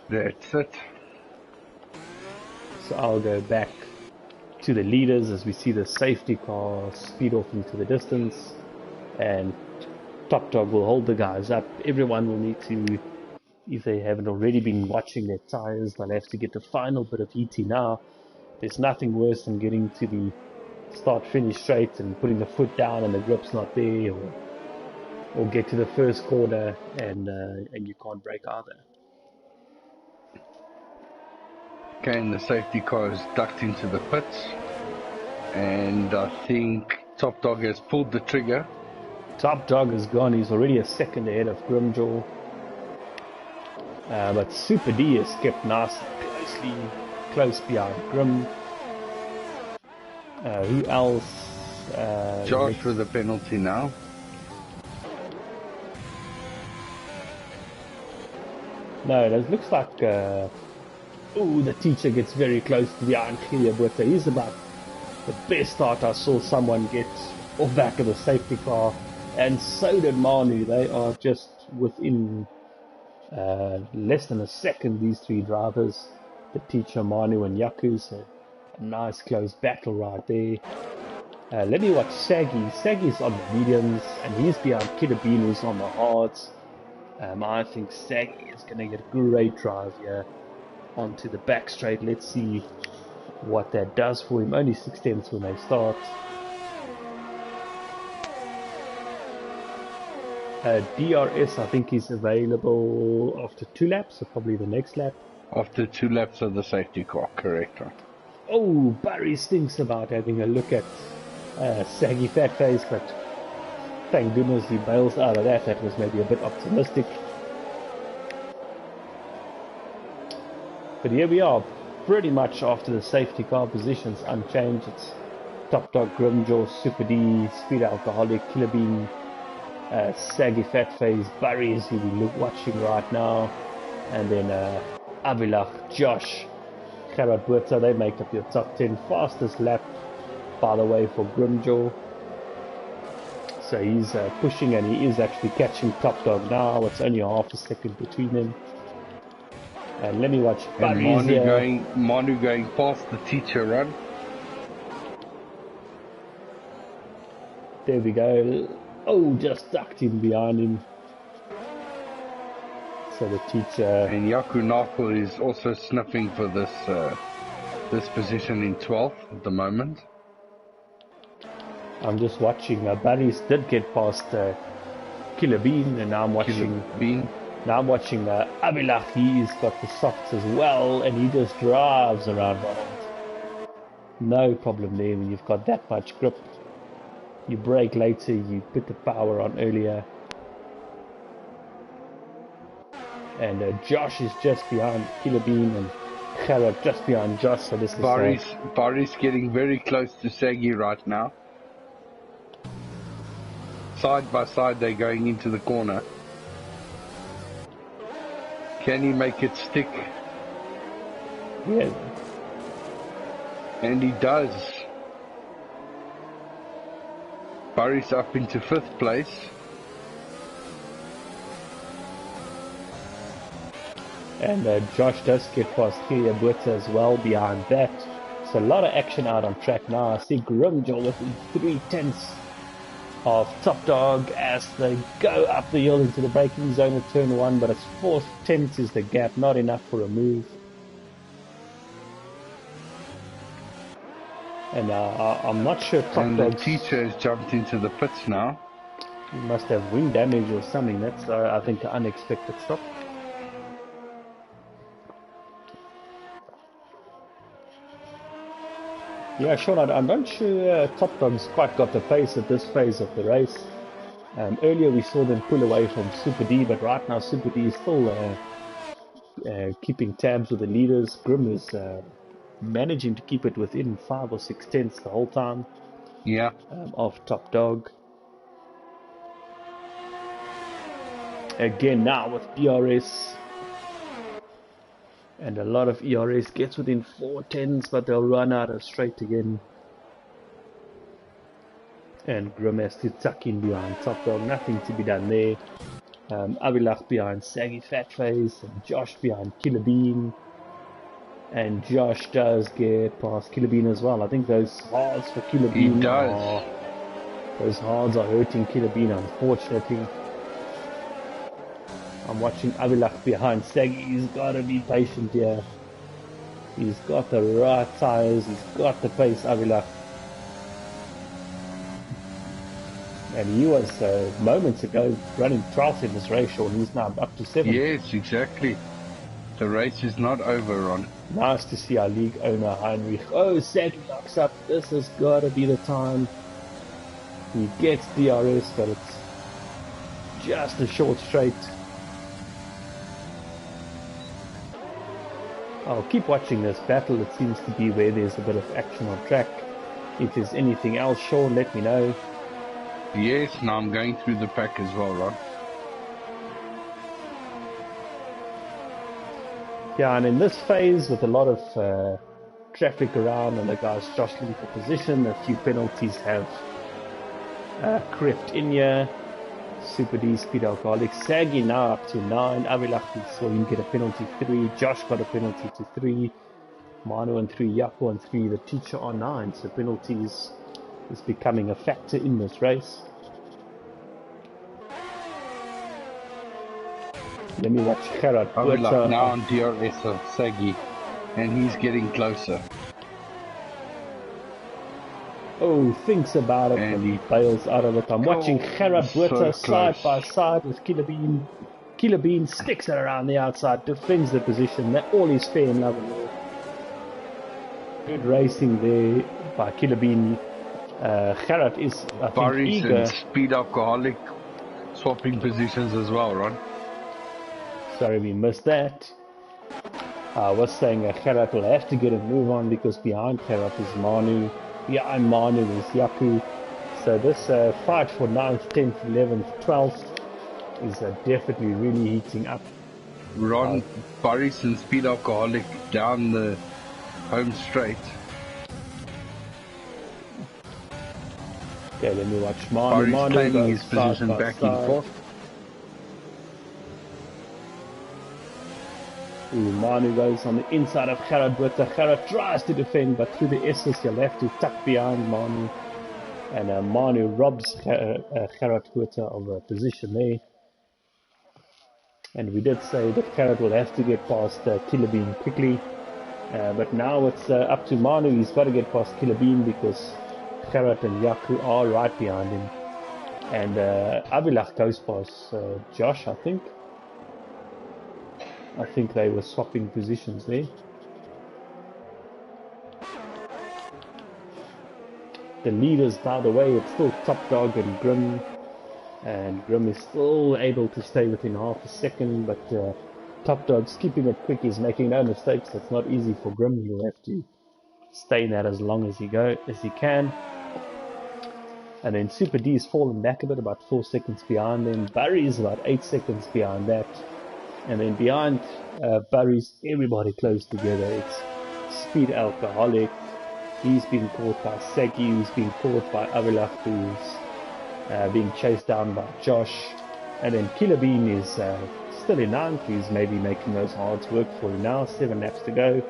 That's it. So I'll go back to the leaders as we see the safety car speed off into the distance, and Top Dog will hold the guys up. Everyone will need to, if they haven't already been watching their tires, they'll have to get the final bit of ET now. There's nothing worse than getting to the start-finish straight and putting the foot down and the grip's not there, or get to the first corner and you can't brake either. Okay, and the safety car is ducked into the pits, and I think Top Dog has pulled the trigger. Top Dog is gone. He's already a second ahead of Grimjaw. But Super D has kept nice, close behind Grim. Who else? Josh with a penalty now. No, it looks like... ooh, the teacher gets very close to the Angelia Butter. He's about the best start I saw someone get off back of the safety car. And so did Manu. They are just within less than a second, these three drivers. The teacher, Manu and Yaku. So a nice close battle right there. Let me watch Saggy. Saggy's on the mediums, and he's behind Kidder Bean, who's on the hards. I think Saggy is going to get a great drive here onto the back straight. Let's see what that does for him. Only 6 tenths when they start. DRS, I think, is available after 2 laps, so probably the next lap. After 2 laps of the safety car, correct. Right? Oh, Barry thinks about having a look at Saggy Fatface, but thank goodness he bails out of that. That was maybe a bit optimistic. But here we are, pretty much after the safety car positions unchanged. It's Top Dog, Grimjaw, Super D, Speed Alcoholic, Killer Bean, Saggy Fatface, Barry is who we're watching right now, and then Avilach, Josh, Gerard Buerta. They make up your top 10. Fastest lap, by the way, for Grimjaw. So he's pushing, and he is actually catching Top Dog now. It's only half a second between them. And let me watch Barry's Manu going past the teacher run. There we go. Oh, just ducked him behind him. So the teacher... And Yaku Napel is also sniffing for this this position in 12th at the moment. I'm just watching. Barry's did get past Killer Bean, and now I'm watching... Now I'm watching Abilach. He's got the softs as well, and he just drives around on it. No problem there when you've got that much grip. You brake later, you put the power on earlier. And Josh is just behind Killer Bean, and Gerard just behind Josh. So this is Barry's getting very close to Saggy right now. Side by side, they're going into the corner. Can he make it stick? Yeah. And he does. Barry's up into 5th place. And Josh does get past Kiria Buerta as well behind that. So a lot of action out on track now. I see Grimjaw within 3 tenths of Top Dog as they go up the hill into the braking zone of turn 1, but it's 4 tenths is the gap, not enough for a move. And I'm not sure Top And Dog's... the teacher has jumped into the pits now. He must have wing damage or something. That's, I think, an unexpected stop. Yeah, Sean, I'm not sure Top Dog's quite got the pace at this phase of the race. Earlier we saw them pull away from Super D, but right now Super D is still keeping tabs with the leaders. Grim is managing to keep it within 5 or 6 tenths the whole time. Yeah. Of Top Dog. Again now with DRS. And a lot of ERS gets within 4 tenths, but they'll run out of straight again. And Grim has to tuck in behind Top Dog, nothing to be done there. Avilach behind Saggy Fatface, and Josh behind Killer Bean. And Josh does get past Killer Bean as well. I think those hards for Killer Bean those hards are hurting Killer Bean, unfortunately. I'm watching Avilach behind Saggy. He's got to be patient here. He's got the right tires. He's got the pace, Avilach. And he was moments ago running 12th in this race, and he's now up to 7th. Yes, exactly. The race is not over, Ron. Nice to see our league owner, Heinrich. Oh, Saggy locks up. This has got to be the time. He gets DRS, but it's just a short straight. I'll keep watching this battle. It seems to be where there's a bit of action on track. If there's anything else, Sean, let me know. Yes, now I'm going through the pack as well, Ron. Yeah, and in this phase, with a lot of traffic around and the guys jostling for position, a few penalties have crept in here. Super D, Speed Alcoholic, Saggy now up to 9. Avilach, we saw him get a penalty 3. Josh got a penalty to 3. Manu on 3, Jaco on 3. The teacher on 9. So penalties is becoming a factor in this race. Let me watch Gerard Avilach now on DRS of Saggy, and he's getting closer. Oh, thinks about it and he bails out of it. I'm watching Gerard Buerta side by side with Killer Bean. Killer Bean sticks it around the outside, defends the position. That all is fair in love and war. Good racing there by Killer Bean. Gerard is, I think, eager. And Speed Alcoholic swapping positions as well, Ron. Sorry, we missed that. I was saying Gerard will have to get a move on because behind Gerard is Manu. Behind Manu is Jaco. So this fight for 9th, 10th, 11th, 12th is definitely really heating up. Ron, Boris and Speed Alcoholic down the home straight. Okay, let me watch Manu. Boris claiming his position back and forth. Ooh, Manu goes on the inside of Gerard Buerta. Gerard tries to defend, but through the S's you'll have to tuck behind Manu. And Manu robs Gerard Buerta of a position there. And we did say that Gerard will have to get past Killer Bean quickly. But now it's up to Manu. He's got to get past Killer Bean because Gerard and Jaco are right behind him. And Avilach goes past Josh, I think. I think they were swapping positions there. The leaders, by the way, it's still Top Dog and Grim. And Grim is still able to stay within half a second, but Top Dog's keeping it quick. He's making no mistakes. It's not easy for Grim. He'll have to stay in that as long as he can. And then Super D's fallen back a bit, about 4 seconds behind them. Barry's about 8 seconds behind that. And then behind Barry's, everybody close together. It's Speed Alcoholic. He's being caught by Saggy, who's being caught by Avilach, who's being chased down by Josh. And then Killer Bean is still in 9th. He's maybe making those hards work for him now. 7 laps to go.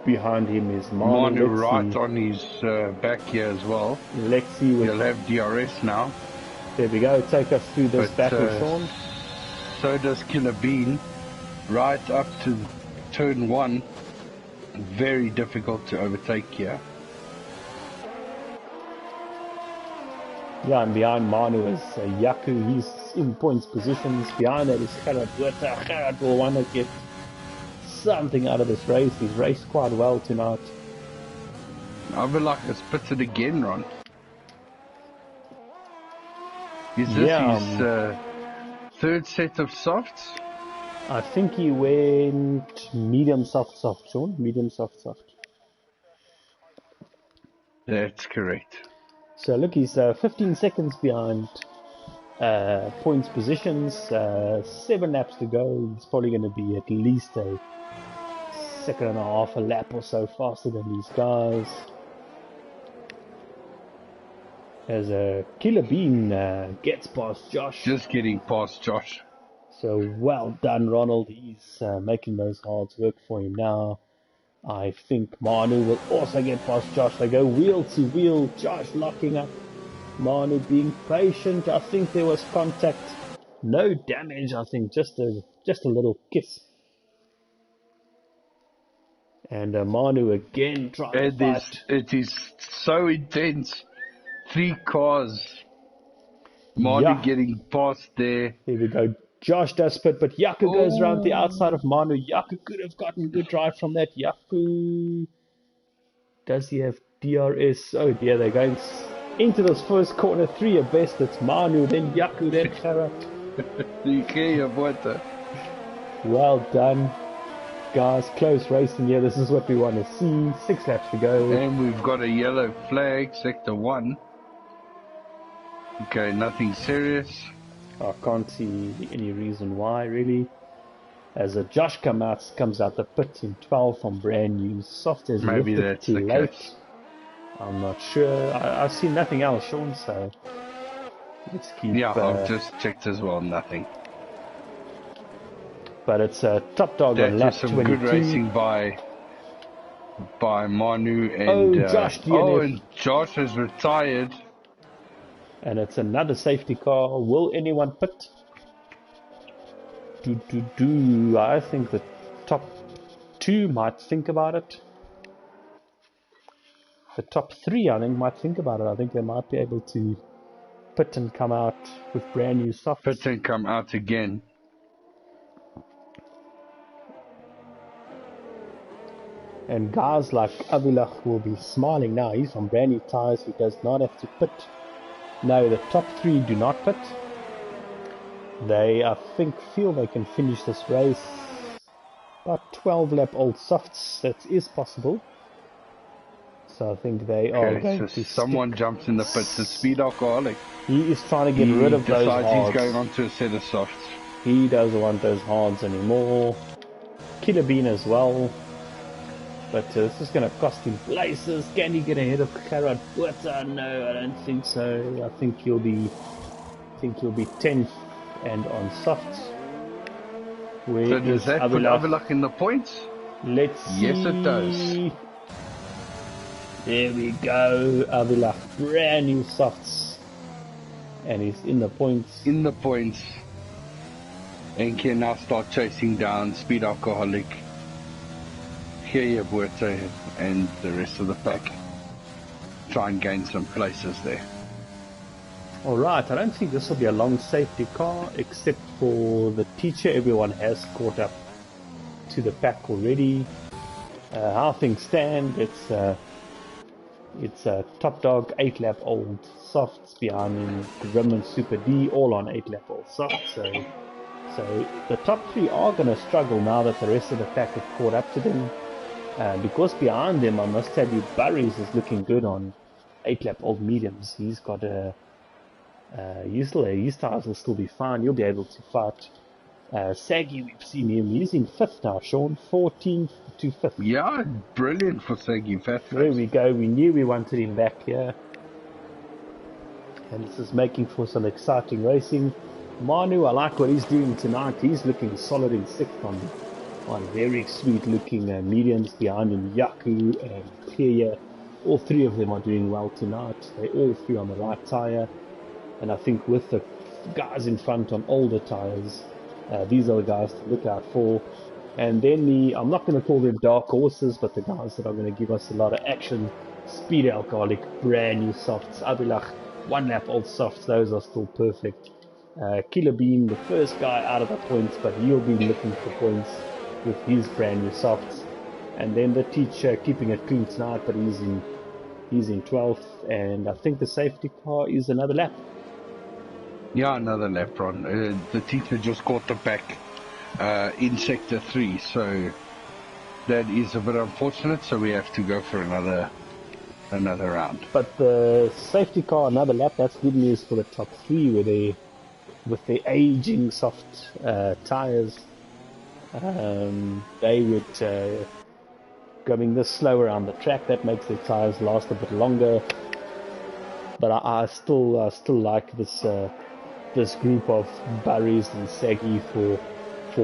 Behind him is Manu right on his back here as well. Lexi will have DRS now. There we go. Take us through this battle, Sean. So does Killer Bean, right up to turn 1. Very difficult to overtake here. Yeah, and behind Manu is Jaco. He's in points positions. Behind that is Gerard Buerta. Gerard will want to get something out of this race. He's raced quite well tonight. Avilach has pitted again, Ron. Is this his third set of softs? I think he went medium soft, Sean. Medium soft. That's correct. So look, he's 15 seconds behind points positions. 7 laps to go. He's probably going to be at least a second and a half a lap or so faster than these guys. As Killer Bean gets past Josh. Just getting past Josh. So well done, Ronald. He's making those hards work for him now. I think Manu will also get past Josh. They go wheel to wheel. Josh locking up. Manu being patient. I think there was contact. No damage. I think just a little kiss. And Manu again trying to fight. It is so intense. 3 cars. Manu getting past there. Here we go. Josh does spit, but Jaco goes around the outside of Manu. Jaco could have gotten good drive from that. Jaco, does he have DRS? Oh dear, they're going into this first corner. 3 abreast. It's Manu, then Jaco, then Gerard. Well done, guys. Close racing here. This is what we want to see. 6 laps to go. And we've got a yellow flag, sector 1. Okay, nothing serious. I can't see any reason why, really. as a Josh comes out the pit in 12 from brand new soft as Maybe left it that's too the late. case. I'm not sure. I've seen nothing else, Sean, so let's keep... Yeah, I've just checked as well, nothing. But it's a top dog That on lap was some 22. good racing by Manu and... Oh, Josh DNF. and Josh has retired. And it's another safety car. Will anyone pit? I think the top 2 might think about it. The top 3, I think, might think about it. I think they might be able to pit and come out with brand new softs. Pit and come out again. And guys like Avilach will be smiling now. He's on brand new tires. He does not have to pit. No, the top 3 do not pit. They, I think, feel they can finish this race about 12 lap old softs. That is possible. So I think they are going to someone jumps in the pit. The speed alcoholic. He is trying to get rid of those hards. He's going on to a set of softs. He doesn't want those hards anymore. Killer Bean as well. But this is going to cost him places. Can he get ahead of Gerard Buerta? No, I don't think so. I think he'll be 10th and on softs. So does that put Avilach in the points? Let's see. Yes, it does. There we go. Avilach, brand new softs. And he's in the points. In the points. And can now start chasing down Speed Alcoholic, Gerard Buerta, and the rest of the pack. Try and gain some places there. Alright, I don't think this will be a long safety car, except for the teacher. Everyone has caught up to the pack already. How things stand, it's a top dog 8 lap old softs behind him, Grim and Super D all on 8 lap old softs. So the top 3 are going to struggle now that the rest of the pack have caught up to them. Because behind them, I must tell you, Burries is looking good on 8 lap old mediums. He's got his tires will still be fine. You'll be able to fight. Saggy, we've seen him. He's in 5th now, Sean. 14th to 5th. Yeah, brilliant for Saggy. There we go. We knew we wanted him back here. And this is making for some exciting racing. Manu, I like what he's doing tonight. He's looking solid in 6th on very sweet looking mediums. Behind him, Yaku and Pierre. All 3 of them are doing well tonight. They're all 3 on the right tire. And I think with the guys in front on older tires, these are the guys to look out for. And then I'm not going to call them dark horses, but the guys that are going to give us a lot of action. Speed Alcoholic, brand new softs. Avilach, 1 lap old softs, those are still perfect. Killer Bean, the first guy out of the points, but he'll be looking for points with his brand new softs. And then the teacher keeping it clean tonight, but he's in 12th, and I think the safety car is another lap. Yeah, another lap, Ron. The teacher just caught the back in Sector 3, so that is a bit unfortunate, so we have to go for another round. But the safety car, another lap, that's good news for the top 3 with their aging soft tires. They would going this slow around the track, that makes their tires last a bit longer. But I still like this group of Burries and Saggy for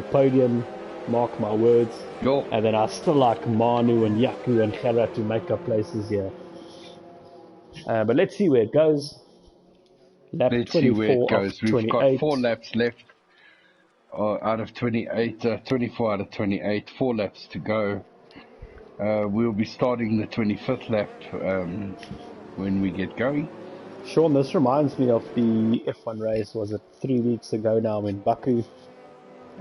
podium, mark my words. Yo. And then I still like Manu and Yaku and Gerard to make up places here. But let's see where it goes. Let's see where it goes. We've got 4 laps left out of 28, 24 out of 28, 4 laps to go. We'll be starting the 25th lap when we get going. Sean, this reminds me of the F1 race, was it 3 weeks ago now in Baku?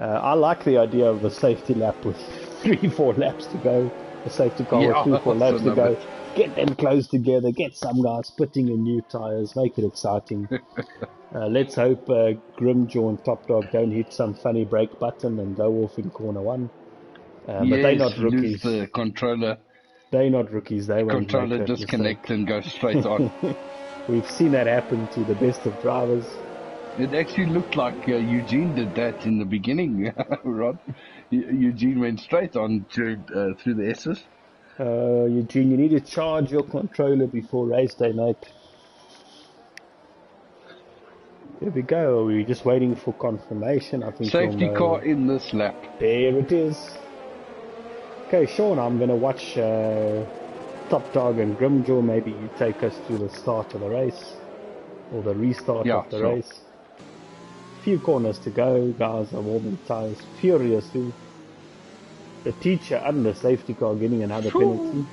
I like the idea of the safety lap with 3-4 laps to go. The safety car with 3-4 laps to go. Get them close together, get some guys putting in new tyres, make it exciting. Let's hope Grimjaw and Top Dog don't hit some funny brake button and go off in corner 1. But they're not rookies. Lose the controller. They're not rookies. They won't controller make that disconnect mistake. and go straight on. We've seen that happen to the best of drivers. It actually looked like Eugene did that in the beginning, Rod. Eugene went straight on through the S's. Eugene, you need to charge your controller before race day, mate. There we go. We're just waiting for confirmation. I think Safety you'll know. car in this lap. There it is. Okay, Sean, I'm going to watch Top Dog and Grimjaw. Maybe you take us to the start of the race. Or the restart of the race. Few corners to go. Guys are warming tires furiously. The teacher and the safety car getting another penalty.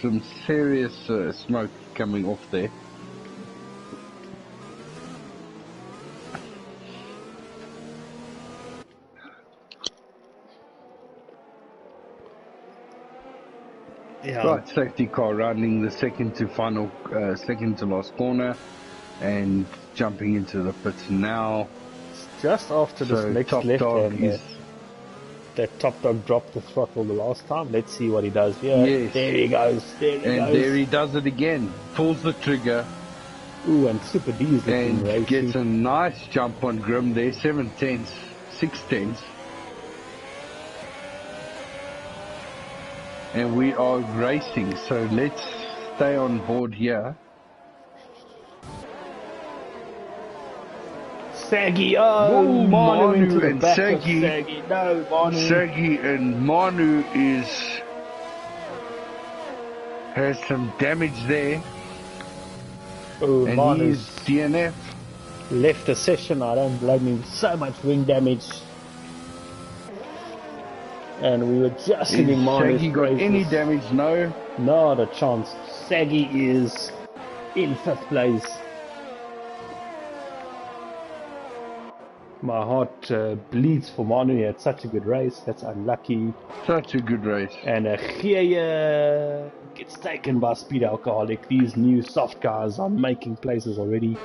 Some serious smoke coming off there. Yeah. Right, safety car rounding the second to last corner and jumping into the pits now. Just after this next left hand, that Top Dog dropped the throttle the last time. Let's see what he does here. Yes. There he goes. There he goes. And there he does it again. Pulls the trigger. Ooh, and Super D is looking racy. And gets a nice jump on Grim there. 7 tenths, 6 tenths. And we are racing, so let's stay on board here. Saggy, oh, Manu into the back Saggy. of Saggy. No, Manu. Saggy and Manu has some damage there. Oh, And Manu he's DNF. left the session. I don't blame him. So much wing damage. And we were just hitting Manu's Saggy got any damage? No. Not a chance. Saggy is in 5th place. My heart bleeds for Manu. He had such a good race. That's unlucky. Such a good race. And Geer gets taken by Speed Alcoholic. These new soft cars are making places already.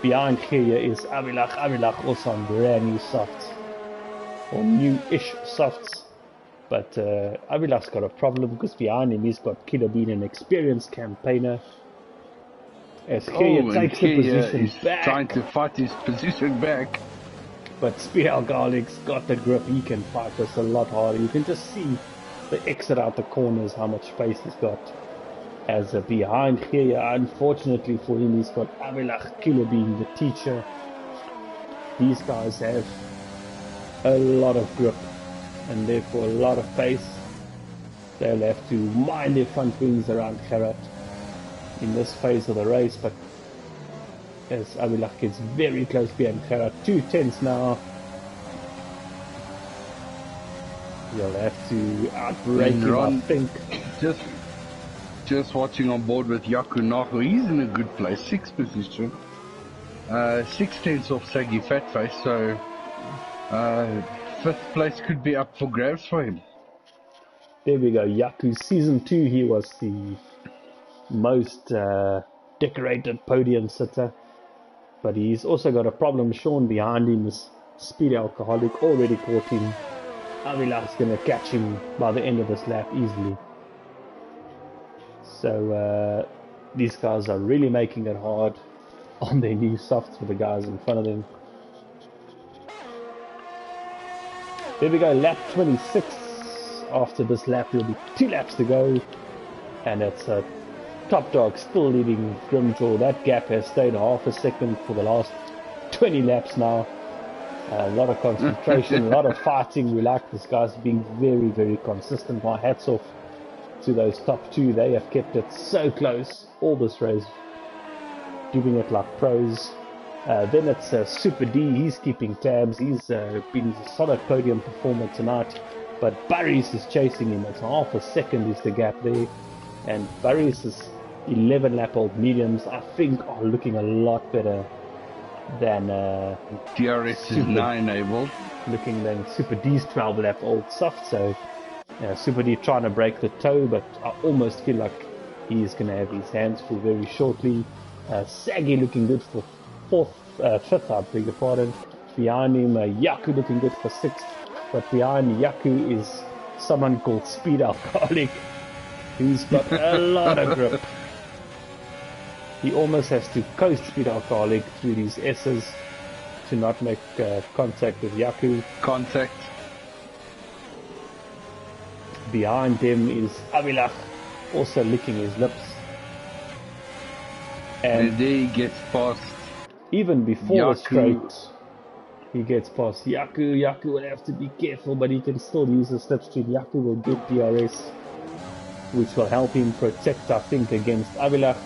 Behind Geer is Avilach. Avilach also on brand new softs. Or new-ish softs. But Avilach's got a problem because behind him he's got Killer Bean, an experienced campaigner. As Geer takes the position back. Trying to fight his position back. But Speed Alcoholic's got the grip. He can fight us a lot harder. You can just see the exit out the corners, how much space he's got. As behind here, unfortunately for him, he's got Avilach, Killer Bean, the teacher. These guys have a lot of grip and therefore a lot of pace. They'll have to mind their front wings around Gerard in this phase of the race, but as Avilach gets very close behind Gerard, 2 tenths now. You'll have to outbreak him, I think. Just watching on board with Yaku Nahu, he's in a good place, 6th position. 6 tenths off Saggy Fatface, so 5th place could be up for grabs for him. There we go, Yaku. Season 2, he was the most decorated podium sitter. But he's also got a problem. Sean behind him is Speed Alcoholic, already caught him. Avilach's going to catch him by the end of this lap easily. So these guys are really making it hard on their new softs for the guys in front of them. There we go, lap 26. After this lap, there'll be 2 laps to go. And it's Top Dog still leading Grimjaw. That gap has stayed half a second for the last 20 laps now. A lot of concentration, a lot of fighting. We like this guys being very, very consistent. My hats off to those top 2. They have kept it so close all this race, doing it like pros. Then it's Super D. He's keeping tabs. He's been a solid podium performer tonight. But Barry's is chasing him. It's half a second is the gap there. And Barry's 11 lap old mediums, I think, are looking a lot better than DRS is now enabled. Looking than Super D's 12 lap old soft. So Super D trying to break the toe, but I almost feel like he's going to have his hands full very shortly. Saggy looking good for 5th, I beg your pardon. Behind him, Yaku looking good for 6th. But behind Yaku is someone called Speed Alcoholic, who's got a lot of grip. He almost has to coast Speed Alcoholic through these S's to not make contact with Yaku. Contact. Behind him is Avilach, also licking his lips. And there he gets past even before Yaku. the straight, he gets past Yaku. Yaku will have to be careful, but he can still use the slipstream. Yaku will get DRS, which will help him protect, I think, against Avilach.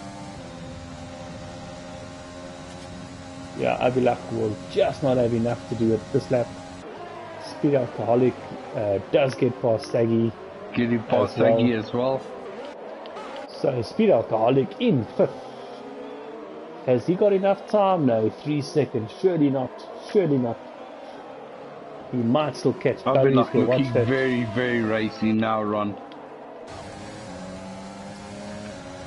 Yeah, Avilach will just not have enough to do it this lap. Speed Alcoholic does get past Saggy. Getting past Saggy as well. So Speed Alcoholic in 5th. Has he got enough time? No, 3 seconds. Surely not. Surely not. He might still catch Barry's. Avilach looking very, very racy now, Ron.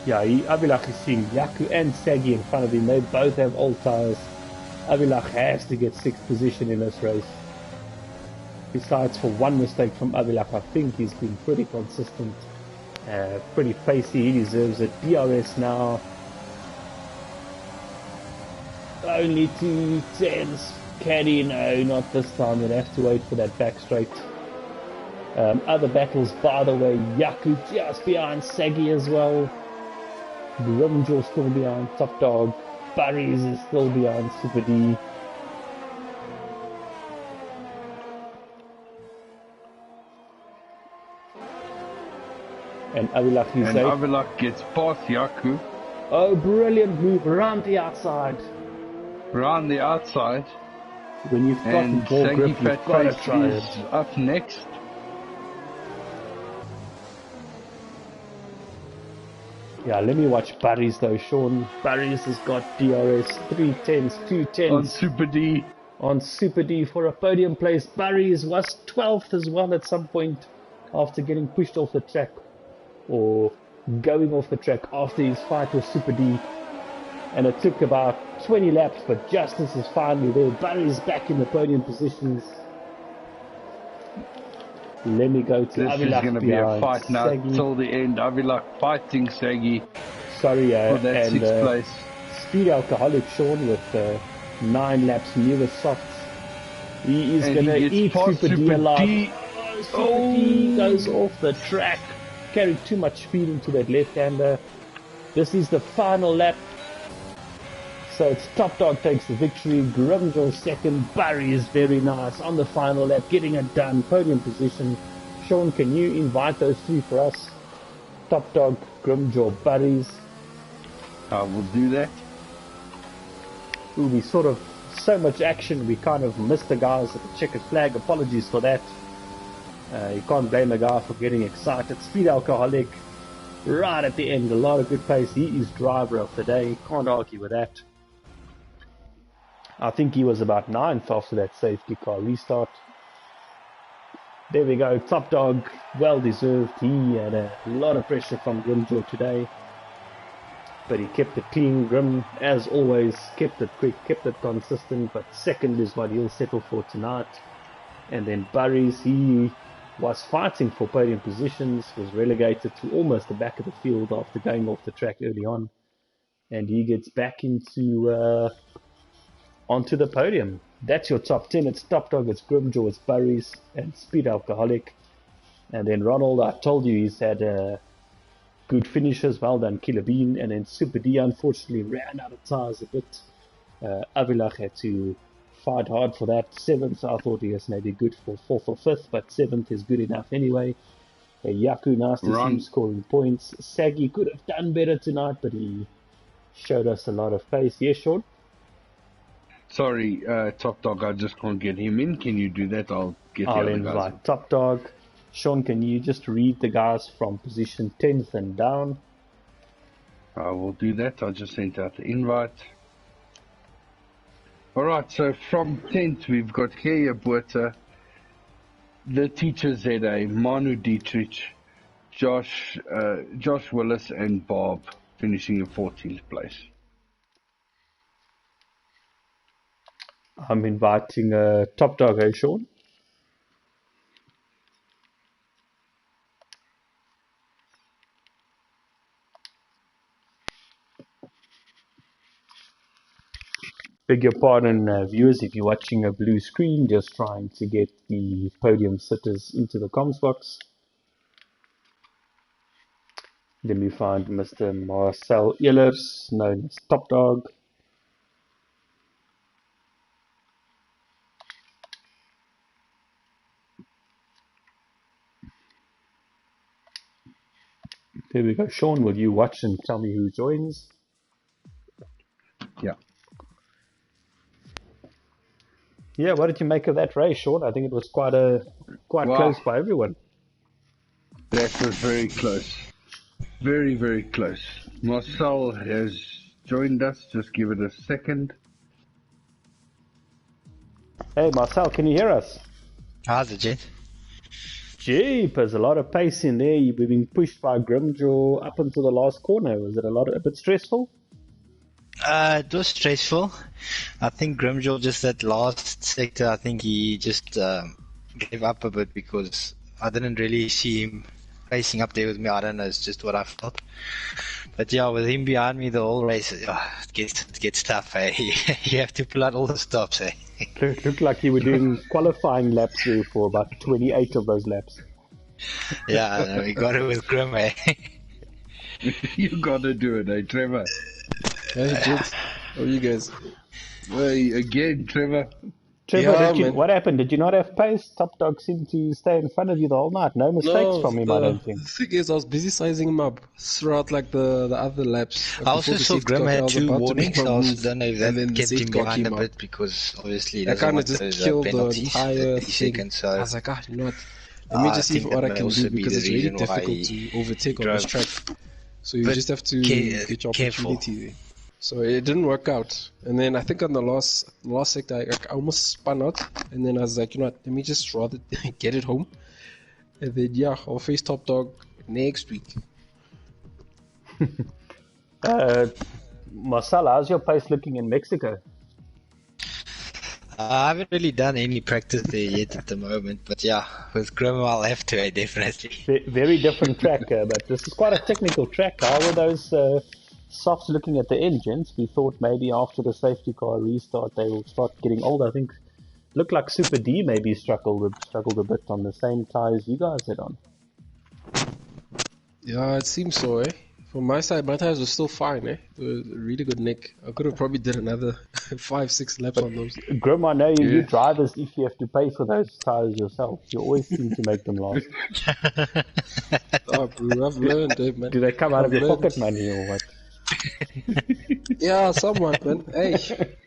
Yeah, Avilach is seeing Yaku and Saggy in front of him. They both have old tires. Avilach has to get 6th position in this race. Besides for one mistake from Avilach, I think he's been pretty consistent. Pretty pacey. He deserves it. DRS now. Only 2 tenths. Can he? No, not this time. We'll have to wait for that back straight. Other battles, by the way, Yaku just behind Saggy as well. Grimjaw still behind Top Dog. Barry's is still behind Super D. And Avilach gets past Yaku. Oh, brilliant move around the outside. Around the outside. When you've got the ball grip, you've got to try it. Up next. Yeah, let me watch Barry's though, Sean. Barry's has got DRS 3 tenths, 2 tenths. On Super D. On Super D for a podium place. Barry's was 12th as well at some point after getting pushed off the track. Or going off the track after his fight with Super D. And it took about 20 laps, but Justice is finally there. Barry's back in the podium positions. Let me go to Avilach. This is going to be a fight now till the end. Avilach fighting Saggy. Sorry, for that 6th place. Speed Alcoholic Sean with 9 laps near softs. He is going to eat Super D alive. Super D goes off the track. Carried too much speed into that left-hander. This is the final lap. So it's Top Dog takes the victory. Grimjaw second. Barry is very nice on the final lap, getting it done. Podium position. Sean, can you invite those 3 for us? Top Dog, Grimjaw, Barry's. I will do that. Ooh, we sort of so much action. We kind of missed the guys at the checkered flag. Apologies for that. You can't blame a guy for getting excited. Speed Alcoholic, right at the end, a lot of good pace. He is driver of the day. Can't argue with that. I think he was about 9th after that safety car restart. There we go. Top Dog, well deserved. He had a lot of pressure from Grimjaw today. But he kept it clean. Grim, as always, kept it quick, kept it consistent. But second is what he'll settle for tonight. And then Barry's, he was fighting for podium positions, was relegated to almost the back of the field after going off the track early on. And he gets back into onto the podium. That's your top 10. It's Top Dog, it's Grimjaw, it's Barry's, and Speed Alcoholic. And then Ronald, I told you he's had good finishes. Well done, Killer Bean. And then Super D unfortunately ran out of tires a bit. Avilach had to fight hard for that. 7th, I thought he was maybe good for 4th or 5th, but 7th is good enough anyway. Yaku, nice to see him scoring points. Saggy could have done better tonight, but he showed us a lot of pace. Yes, Sean? Sorry, Top Dog, I just can't get him in. Can you do that? I'll get the other guys in. Top Dog. Sean, can you just read the guys from position 10th and down? I will do that. I just sent out the invite. Alright, so from 10th we've got Kea Buerta, the Teacher ZA, Manu Dietrich, Josh Willis and Bob finishing in 14th place. I'm inviting Top Dog, hey Sean? Beg your pardon, viewers, if you're watching a blue screen, just trying to get the podium sitters into the comms box. Then we find Mr. Marcel Ehlers, known as Top Dog. There we go. Sean, will you watch and tell me who joins? Yeah. Yeah, what did you make of that race, Sean? I think it was quite Wow. close by everyone. That was very close. Very, very close. Marcel has joined us. Just give it a second. Hey, Marcel, can you hear us? How's it, Jet? Jeepers, a lot of pace in there. You've been pushed by Grimjaw up into the last corner. Was it a bit stressful? It was stressful. I think Grimjaw, just that last sector, I think he just gave up a bit because I didn't really see him racing up there with me. I don't know, it's just what I felt. But yeah, with him behind me the whole race, it gets tough. Eh? You have to pull out all the stops. Eh? It looked like you were doing qualifying laps there for about 28 of those laps. Yeah, no, we got it with Grim. Eh? You gotta do it, eh, Trevor? Hey, Jits. How are you guys? Hey, again, Trevor. Trevor, Yeah, what happened? Did you not have pace? Top Dog seemed to stay in front of you the whole night. No mistakes from him, I don't think. The thing is, I was busy sizing him up throughout like the other laps. I also saw Grim had 2 warnings, so I don't know if that kept him behind a bit because obviously he I doesn't kind of want just those killed the penalties, entire 30 thing. seconds. So I was like, you know what? Let me just see what I can do because it's really difficult to overtake on this track. So you just have to get your opportunity there. So it didn't work out, and then I think on the last sector I almost spun out, and then I was like, you know what, let me just rather get it home, and then yeah, I'll face Top Dog next week. Marcel, how's your pace looking in Mexico? I haven't really done any practice there yet at the moment, but yeah, with Grim I'll have to, definitely. Very different track, but this is quite a technical track. How were those softs looking at the engines? We thought maybe after the safety car restart they will start getting old. I think looked like Super D maybe struggled a bit on the same tires you guys had on. Yeah, it seems so, eh? From my side, my tires were still fine, eh? They were really good nick. I could have probably did another 5-6 laps on those. Grim, I know you drivers, if you have to pay for those tires yourself, you always seem to make them last. Oh, bro, I've learned, eh, man. Do they come out of your pocket money or what? Yeah, somewhat, man. Hey,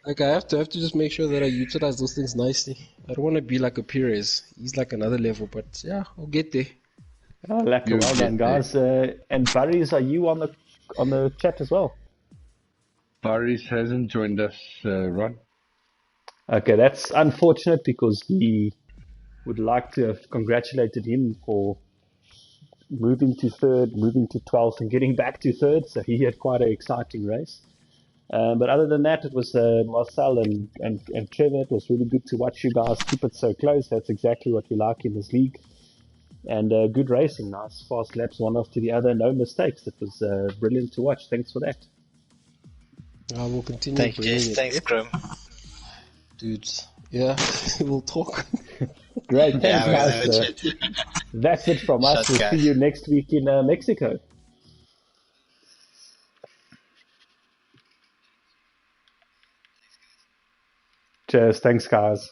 like I have to just make sure that I utilize those things nicely. I don't want to be like a Perez. He's like another level, but yeah, I'll get there. Oh, lekker, well done, guys. And Barry's, are you on the chat as well? Barry's hasn't joined us, Ron. Okay, that's unfortunate because we would like to have congratulated him for moving to third, moving to 12th, and getting back to third. So he had quite an exciting race. But other than that, it was Marcel and Trevor. It was really good to watch you guys keep it so close. That's exactly what we like in this league. And good racing, nice fast laps, one after the other, no mistakes. It was brilliant to watch. Thanks for that. I will continue. Thank you, Jess. Thanks, Grim. Dudes, yeah, we'll talk. Great, thanks, guys. That's it from us. We'll see you next week in Mexico. Cheers, thanks, guys.